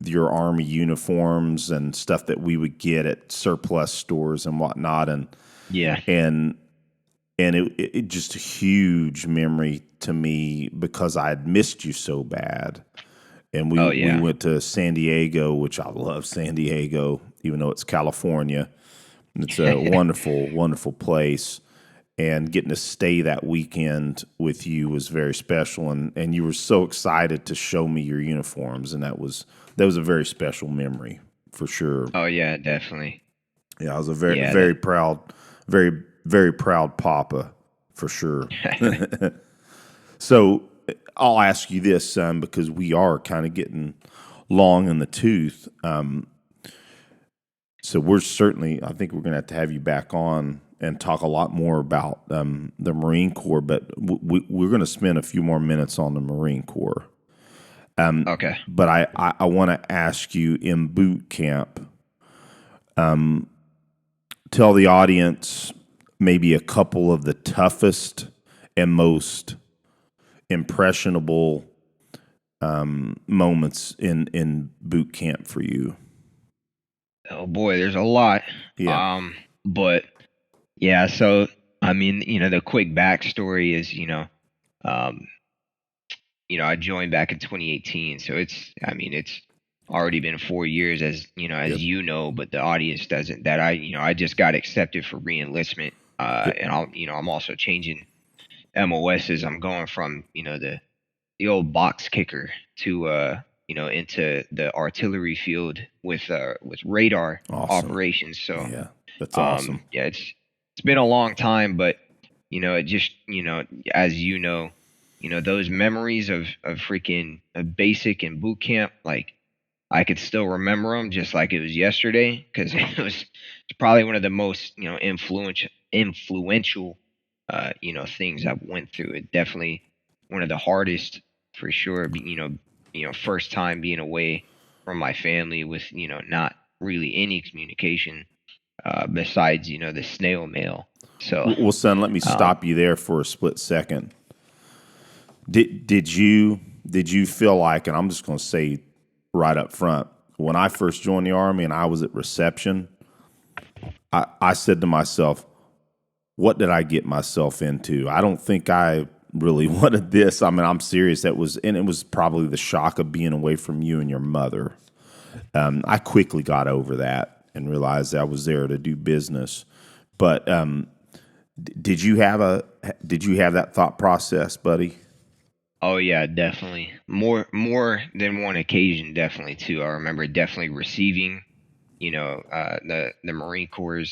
your Army uniforms and stuff that we would get at surplus stores and whatnot, Yeah. and it just a huge memory to me because I had missed you so bad. And we went to San Diego, which I love San Diego, even though it's California. It's a wonderful, wonderful place. And getting to stay that weekend with you was very special. And you were so excited to show me your uniforms. And that was a very special memory for sure. Oh yeah, definitely. Yeah, I was a very proud, very, very proud papa for sure. So I'll ask you this, because we are kind of getting long in the tooth. So I think we're going to have you back on and talk a lot more about the Marine Corps, but we're going to spend a few more minutes on the Marine Corps. Okay. But I want to ask you, in boot camp, tell the audience maybe a couple of the toughest and most impressionable moments in boot camp for you. Oh boy, there's a lot. Yeah. But yeah, so I mean, the quick backstory is, I joined back in 2018, so it's already been 4 years, as Yep. but the audience doesn't. That I just got accepted for reenlistment, and I'm also changing MOSs. I'm going from the old box kicker to into the artillery field with radar Awesome. operations. So Yeah, that's awesome. yeah, it's been a long time, but it just as those memories of freaking basic and boot camp, like I could still remember them just like it was yesterday, because it's probably one of the most influential things I've went through. It definitely one of the hardest for sure. First time being away from my family with not really any communication besides the snail mail. So Well, son, let me stop you there for a split second. Did you feel like, and I'm just going to say right up front, when I first joined the Army and I was at reception, I said to myself, what did I get myself into? I don't think I really wanted this. I mean, I'm serious. It was probably the shock of being away from you and your mother. I quickly got over that and realized I was there to do business. But did you have that thought process, buddy? oh yeah, definitely. More than one occasion, definitely too. I remember definitely receiving, the Marine Corps',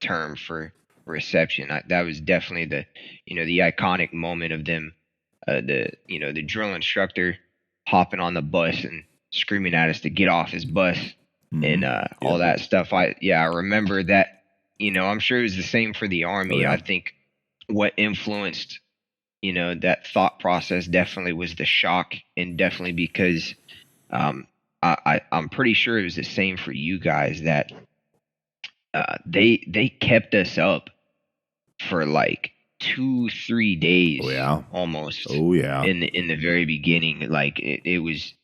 term for reception. That was definitely the iconic moment of them, the drill instructor hopping on the bus and screaming at us to get off his bus and all that stuff. I remember that. I'm sure it was the same for the Army. Oh, yeah. I think what influenced that thought process definitely was the shock, and definitely because I'm pretty sure it was the same for you guys, that they kept us up for like 2-3 days Oh, yeah. almost Oh, yeah. in the very beginning. Like it was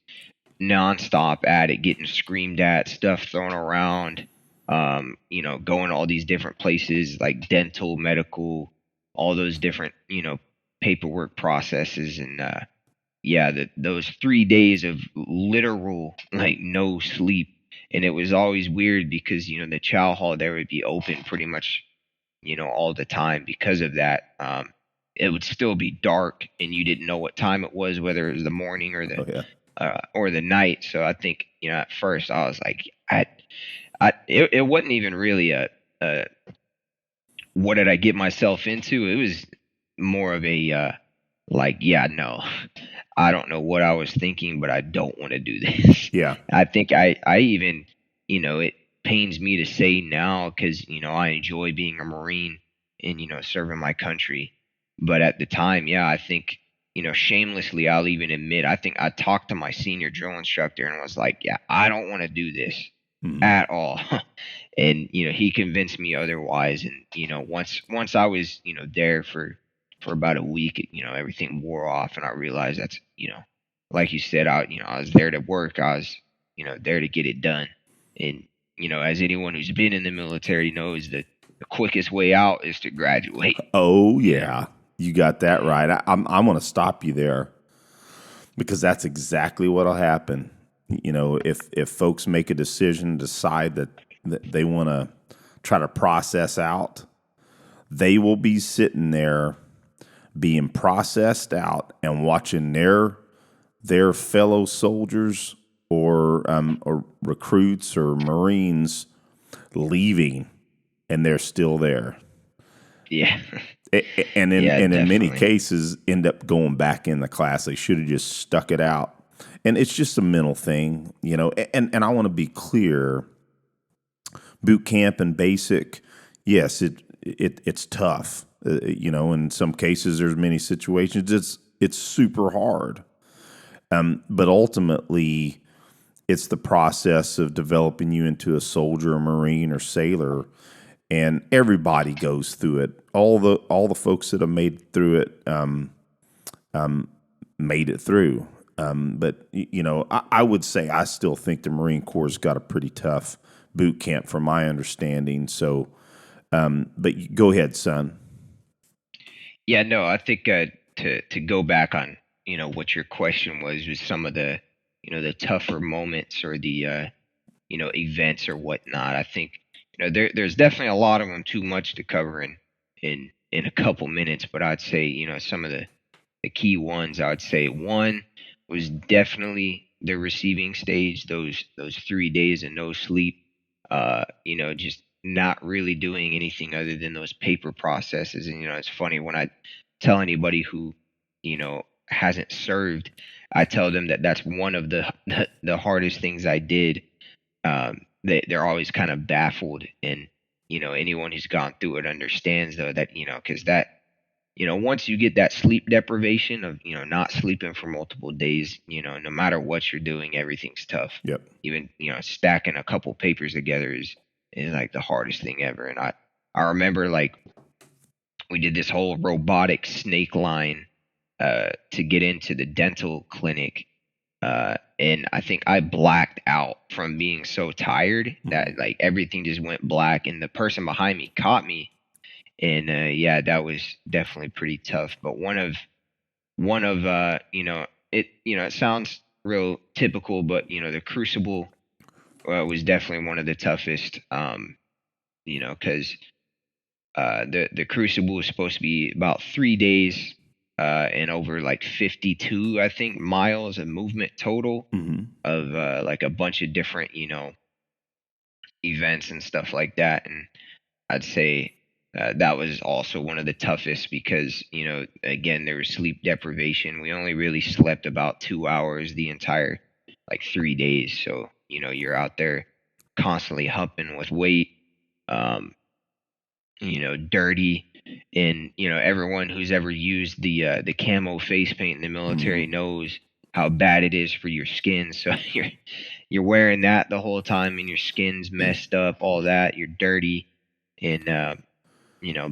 nonstop at it, getting screamed at, stuff thrown around, going to all these different places like dental, medical, all those different paperwork processes, and yeah, those 3 days of literal like no sleep. And it was always weird because the chow hall there would be open pretty much all the time. Because of that, it would still be dark and you didn't know what time it was, whether it was the morning or the night. So I think at first I was like, it wasn't even really a what did I get myself into. It was more of a like, yeah, no, I don't know what I was thinking, but I don't want to do this. Yeah. I think I even, it pains me to say now because, I enjoy being a Marine and, serving my country. But at the time, yeah, I think, shamelessly, I'll even admit, I think I talked to my senior drill instructor and was like, yeah, I don't want to do this at all. And, he convinced me otherwise. And, once I was, there for about a week, everything wore off and I realized that's, like you said, I was there to work. I was, there to get it done. And, as anyone who's been in the military knows, that the quickest way out is to graduate. Oh yeah, you got that right. I'm going to stop you there because that's exactly what'll happen. If folks make a decision, decide that they want to try to process out, they will be sitting there being processed out and watching their fellow soldiers or recruits or Marines leaving, and they're still there. Yeah. And in many definitely. cases end up going back in the class. They should have just stuck it out. And it's just a mental thing, and I want to be clear. Boot camp and basic, yes, it's tough. In some cases there's many situations it's super hard. But ultimately it's the process of developing you into a soldier, a Marine, or sailor. And everybody goes through it. All the folks that have made through it made it through. But I would say I still think the Marine Corps got a pretty tough boot camp, from my understanding. So, but go ahead, son. Yeah, no, I think to go back on what your question was some of the the tougher moments or the events or whatnot. I think there's definitely a lot of them, too much to cover in a couple minutes. But I'd say some of the key ones. I would say one was definitely the receiving stage. Those 3 days of no sleep. Just not really doing anything other than those paper processes. And it's funny when I tell anybody who hasn't served, I tell them that that's one of the hardest things I did. They're always kind of baffled, and anyone who's gone through it understands though that because that once you get that sleep deprivation of not sleeping for multiple days, no matter what you're doing, everything's tough. Yep. Even stacking a couple papers together is like the hardest thing ever. And I remember like we did this whole robotic snake line to get into the dental clinic. And I think I blacked out from being so tired that like everything just went black, and the person behind me caught me. And yeah, that was definitely pretty tough. But one of it sounds real typical, but the Crucible was definitely one of the toughest. Because the Crucible was supposed to be about 3 days and over like 52, I think, miles of movement total of like a bunch of different events and stuff like that. And I'd say that was also one of the toughest because, again, there was sleep deprivation. We only really slept about 2 hours the entire like 3 days. So, you're out there constantly humping with weight, dirty. And, everyone who's ever used the camo face paint in the military knows how bad it is for your skin. So you're wearing that the whole time and your skin's messed up, all that. You're dirty. And,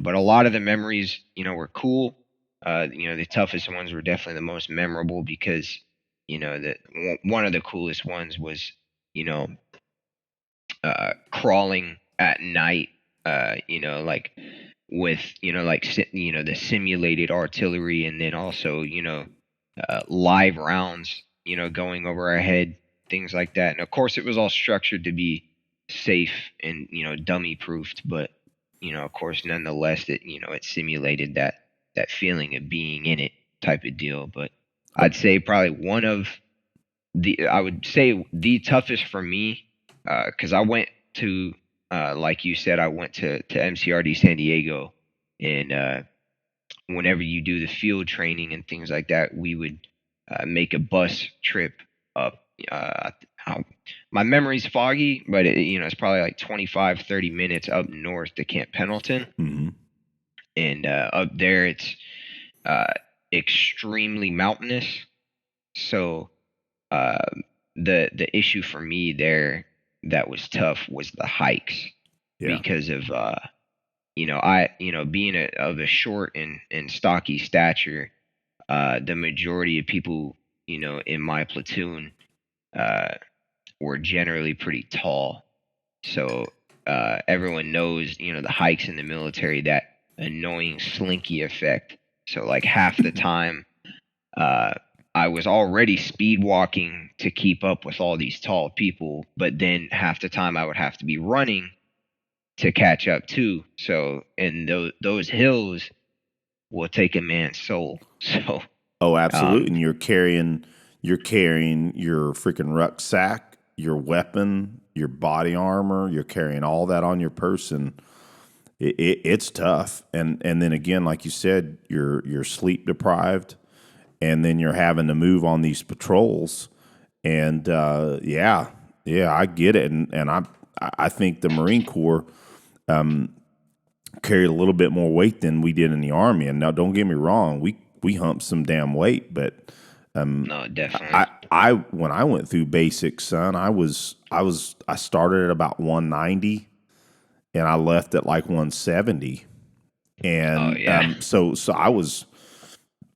but a lot of the memories, were cool. The toughest ones were definitely the most memorable because, one of the coolest ones was, crawling at night, like with, like, the simulated artillery, and then also, live rounds, going over our head, things like that. And of course, it was all structured to be safe and, dummy proofed, but, of course, nonetheless, it simulated that feeling of being in it type of deal. But I'd say probably I would say the toughest for me, because I went to, like you said, I went to MCRD San Diego, and whenever you do the field training and things like that, we would make a bus trip up. My memory's foggy, but it's probably like 25, 30 minutes up north to Camp Pendleton. Mm-hmm. And up there, it's extremely mountainous. So the issue for me there that was tough was the hikes, because of being of a short and stocky stature. The majority of people in my platoon were generally pretty tall, so everyone knows the hikes in the military, that annoying slinky effect. So like half the time I was already speed walking to keep up with all these tall people, but then half the time I would have to be running to catch up too. So, and those hills will take a man's soul. So, oh, absolutely. And you're carrying your freaking rucksack, your weapon, your body armor. You're carrying all that on your person. It's tough. And then again, like you said, you're sleep deprived, and then you're having to move on these patrols. And yeah, I get it. And I think the Marine Corps carried a little bit more weight than we did in the Army. And now, don't get me wrong, we humped some damn weight, but no, definitely. I when I went through basics, son, I started at about 190, and I left at like 170, and so I was.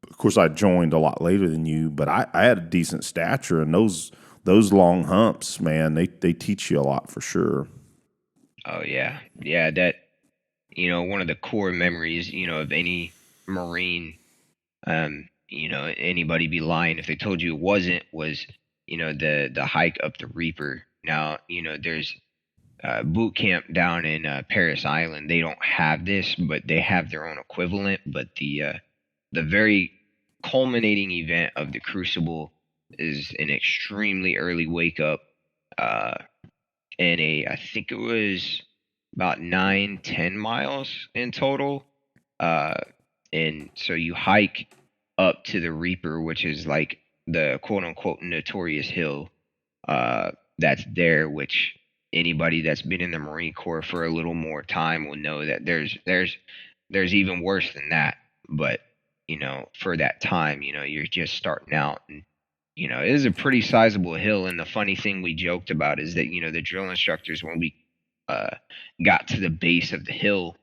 Of course, I joined a lot later than you, but I had a decent stature, and those long humps, man, they teach you a lot for sure. Oh yeah, that one of the core memories of any Marine, anybody be lying if they told you it wasn't, was the hike up the Reaper. Now there's boot camp down in Paris Island. They don't have this, but they have their own equivalent. But the very culminating event of the Crucible is an extremely early wake up, and I think it was about 9-10 miles in total, and so you hike up to the Reaper, which is like the quote unquote notorious hill that's there, which anybody that's been in the Marine Corps for a little more time will know that there's even worse than that. But for that time, you're just starting out, and it is a pretty sizable hill. And the funny thing we joked about is that the drill instructors, when we got to the base of the hill,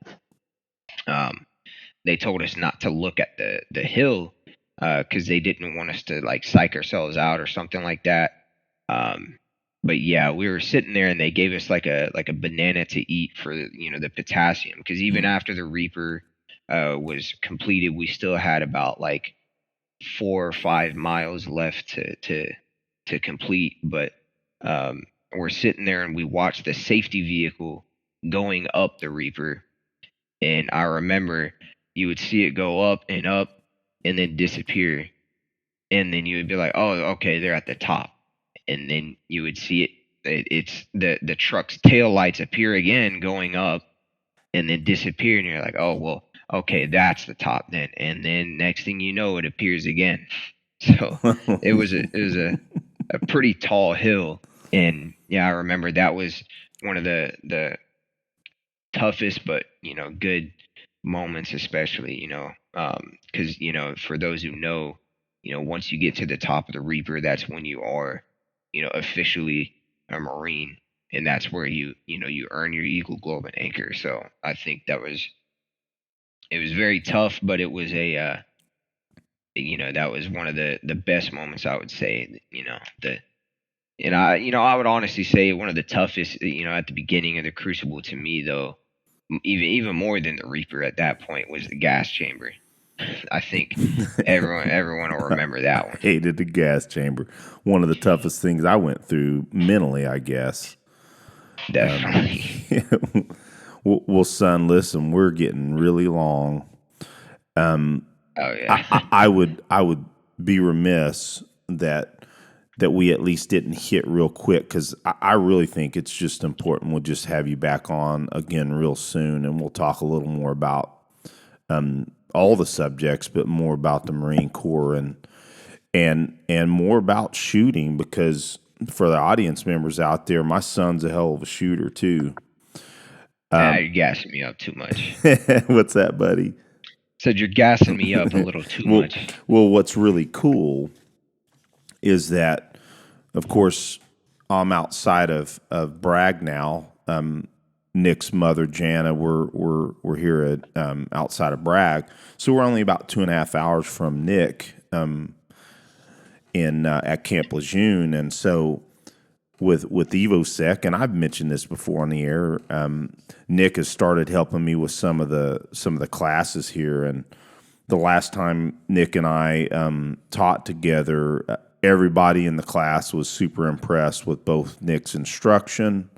they told us not to look at the hill because they didn't want us to like psych ourselves out or something like that. But yeah, we were sitting there, and they gave us like a banana to eat for the potassium, because even after the Reaper was completed, we still had about like 4 or 5 miles left to complete. But we're sitting there, and we watched the safety vehicle going up the Reaper, and I remember you would see it go up and then disappear, and then you would be like, oh, okay, they're at the top. And then you would see it's the truck's tail lights appear again going up and then disappear, and you're like, oh, well, okay, that's the top then. And then next thing you know, it appears again. So it was a pretty tall hill. And yeah, I remember that was one of the toughest but good moments, especially because for those who know, once you get to the top of the Reaper, that's when you are officially a Marine, and that's where you earn your Eagle Globe and Anchor. So I think it was very tough, but it was that was one of the best moments, I would say. I would honestly say one of the toughest, at the beginning of the Crucible to me, though, even more than the Reaper at that point was the gas chamber. I think everyone will remember that one. I hated the gas chamber. One of the toughest things I went through mentally, I guess. Definitely. Well, son, listen, we're getting really long. Oh yeah. I would be remiss that we at least didn't hit real quick, because I really think it's just important. We'll just have you back on again real soon, and we'll talk a little more about all the subjects, but more about the Marine Corps and more about shooting, because for the audience members out there, my son's a hell of a shooter too. You're gassing me up too much. What's that, buddy? Said you're gassing me up a little too much. Well, what's really cool is that, of course, I'm outside of Bragg now. Nick's mother, Jana, we're here at outside of Bragg, so we're only about 2.5 hours from Nick in at Camp Lejeune, and so with EvoSec, and I've mentioned this before on the air, Nick has started helping me with some of the classes here, and the last time Nick and I taught together, everybody in the class was super impressed with both Nick's instruction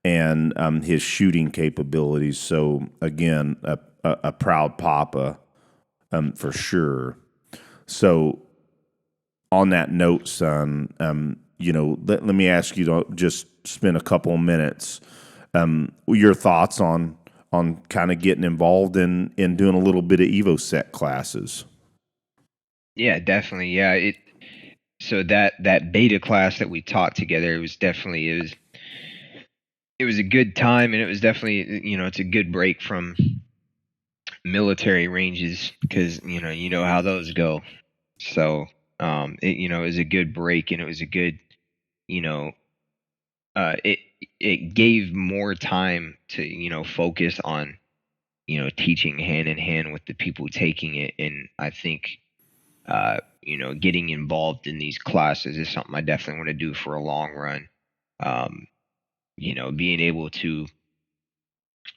and his shooting capabilities. So again, a proud papa for sure. So on that note, son, let me ask you to just spend a couple of minutes, your thoughts on kind of getting involved in doing a little bit of EvoSec classes. Yeah, definitely. Yeah, so that beta class that we taught together, it was a good time, and it was definitely, it's a good break from military ranges, because you know how those go. So it was a good break, and it was a good, it gave more time to focus on teaching hand in hand with the people taking it. And I think getting involved in these classes is something I definitely want to do for a long run. Being able to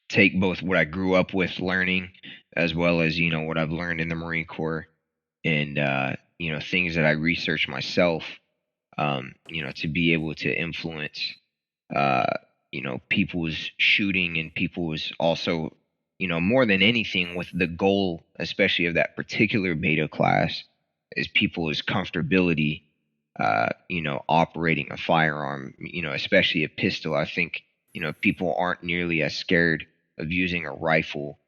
take both what I grew up with learning, as well as what I've learned in the Marine Corps, and things that I research myself, to be able to influence people's shooting, and people's also, more than anything, with the goal, especially of that particular beta class, is people's comfortability, operating a firearm, especially a pistol. I think, people aren't nearly as scared of using a rifle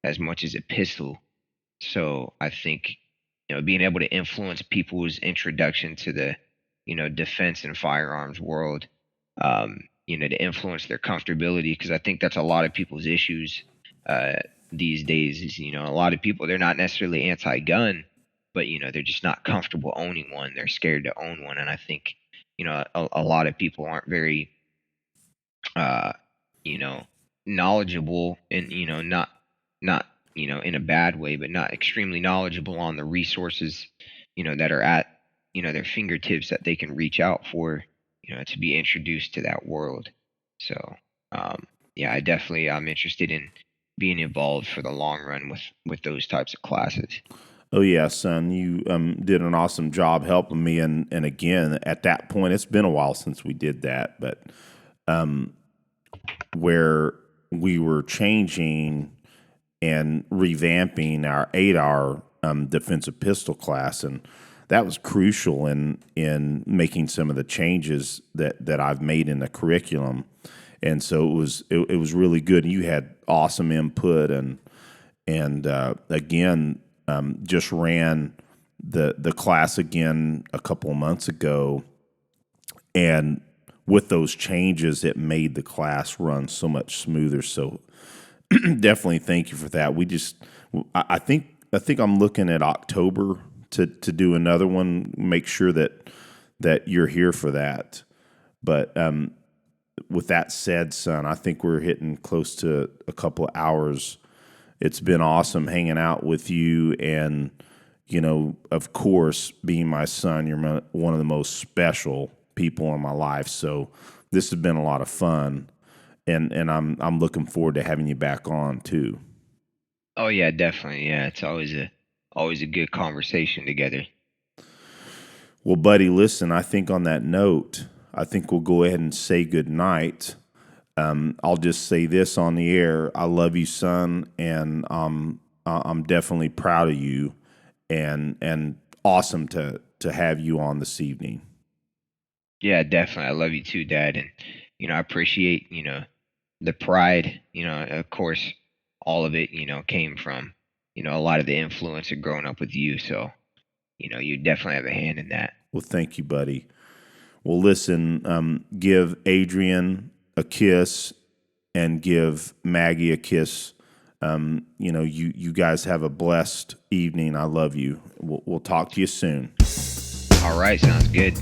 as much as a pistol. So I think, being able to influence people's introduction to the, defense and firearms world, to influence their comfortability, because I think that's a lot of people's issues these days. Is, a lot of people, they're not necessarily anti-gun, but they're just not comfortable owning one. They're scared to own one, and I think a lot of people aren't very knowledgeable, and not in a bad way, but not extremely knowledgeable on the resources that are at their fingertips, that they can reach out for to be introduced to that world. So I'm interested in being involved for the long run with those types of classes. Oh yeah, son, you did an awesome job helping me, and again, at that point, it's been a while since we did that, but where we were changing and revamping our 8-hour defensive pistol class, and that was crucial in making some of the changes that I've made in the curriculum, and so it was really good. And you had awesome input, and again, just ran the class again a couple of months ago, and with those changes, it made the class run so much smoother. So definitely thank you for that. I think I'm looking at October to do another one. Make sure that you're here for that. But with that said, son, I think we're hitting close to a couple of hours. It's been awesome hanging out with you, and of course, being my son, you're one of the most special people in my life. So this has been a lot of fun, and I'm looking forward to having you back on too. Oh yeah, definitely. Yeah, it's always a good conversation together. Well, buddy, listen, I think on that note, I think we'll go ahead and say good night. I'll just say this on the air. I love you, son, and I'm definitely proud of you, and awesome to have you on this evening. Yeah, definitely. I love you too, Dad, and I appreciate the pride. Of course, all of it came from a lot of the influence of growing up with you. So you definitely have a hand in that. Well, thank you, buddy. Well, listen, give Adrian a kiss and give Maggie a kiss. You guys have a blessed evening. I love you. We'll talk to you soon. All right, sounds good.